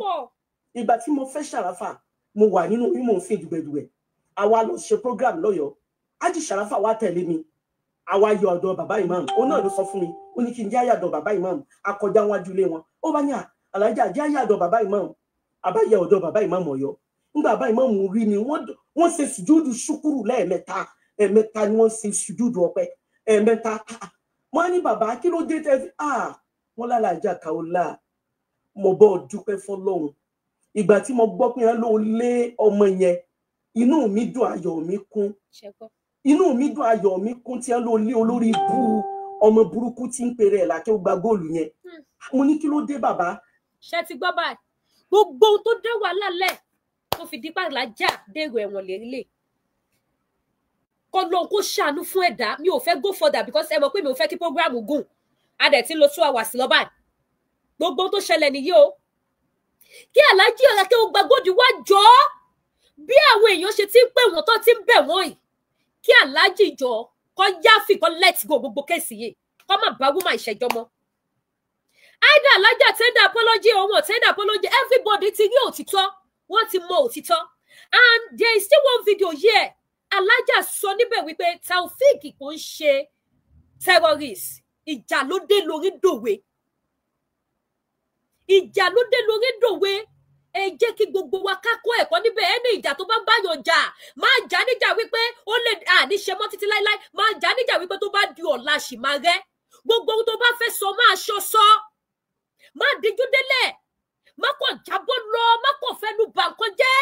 ìgbà tí mo fẹ́ Ṣàràfà mo wà nínú mímọ̀ òfin dùgbẹ̀dùgbẹ̀ àwa lọ ṣe program lọ́yọ̀ọ́ Ájì Ṣàràfà wá tẹ̀lé mi àwa yọ ọ̀dọ̀ bàbá ìmáàmù ó náà ló sọ fún mi ó ní kí n jẹ́ àyàdọ̀ bàbá ìmáàmù akọjá wájú ilé wọn ó bá ní Àlàájá jẹ́ àyàdọ̀ bàbá ìmáàmù àbáyẹ ọ̀dọ̀ bàbá ìmáàmù Ọ̀yọ́ nígbà bá ìmáàmù rí ni wọ́n ṣe sùjúdù ṣúkúrù lẹ́ẹ̀mẹ́ta ẹ̀mẹ́ta ni wọ́n ṣe sùjúdù ọpẹ́ ẹ̀mẹ́ta wọ́n á ní bàbá kí ló dé tẹ́ fi wọ́n lálàájá Kaola mo bọ́ dúpẹ́ fọlọ́run ìgbà tí mo gbọ́ pé wọ́n ló lé ọmọ yẹn inú mi dùn ayọ̀ mi kún tí wọ́n ló lé olórí ibú ọmọ burúkú tí ń pèrè ẹ̀ lákẹ́ ó gba góòlù yẹn mo ní kí ló dé bàbá. ṣé ti gbọ́ báyìí gbogbo ohun tó dé wàhálà lẹ̀ tó fi dípà lájà dèrò ẹ̀wọ̀n lélẹ̀ kọ́ lóhun kó ṣàánú fún ẹ̀dá mi ò fẹ́ go further because ẹ mọ̀ pé mi ò fẹ́ kí program gùn a dẹ̀ ti lo 2 hours lọ báyìí gbogbo tó ṣẹlẹ̀ nìyí o kí Alhaji Ọ̀rẹ́kẹ́ Ògbàgbòdì wá jọ bí àwọn èèyàn ṣe ti ń pè wọ́n tó ti ń bẹ̀ wọ́n yìí kí Alhaji jọ kọ́ yáfì kọ́ let go gbogbo kéèsì yìí kọ́ má bá woman ìṣẹ́jọ́ mọ́ either Alhaji tender apology or wọ́n tender apology everybody ti rí òtítọ́ wọ́n ti mọ òtítọ́ and there is still one video here Alhaji sọ níbẹ̀ wípé Taofeek kò ń ṣe terrorist ìjà ló dé lórí dòwe ẹ jẹ́ kí gbogbo wa ká kọ́ ẹ̀kọ́ níbẹ̀ ẹni ìjà tó bá báyọ̀ jà máa jà níjà wípé ó lè níṣe mọ́ títí láíláí máa jà níjà wípé tó bá di ọ̀la ṣì máa rẹ́ gbogbo ohun tó bá fẹ́ sọ máa ṣọ sọ máa díjú délẹ̀ má kàn jábọ́ lọ má kàn fẹ́nu bà nǹkan jẹ́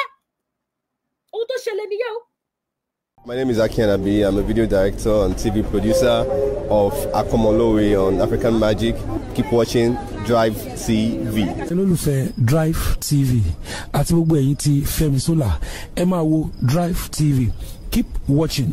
ohun tó ṣẹlẹ̀ nìyẹn o. My name is Aki Anabi. I'm a video director and TV producer of Akomolowe on African Magic. Keep watching Drive TV. olólùfẹ́ Drive TV àti gbogbo ẹ̀yin tí Fẹ́mi Sola ẹ máa wo Drive TV. Keep watching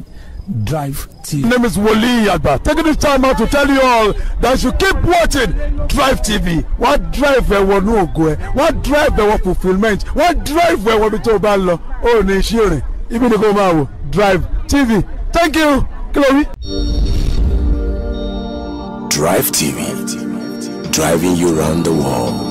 Drive TV. My name is Wole Agba. Taking this time out to tell you all that you keep watching Drive TV. What drive ẹ̀wọ̀n ní ògo ẹ̀? What drive ẹ̀wọ̀n fulfilment? What drive ẹ̀wọ̀n bí tó bá lọ? Ó ní iṣẹ́ rẹ̀. Ibi ni kò máa wò Drive TV. Thank you. Chloe. Drive TV. driving you around the world.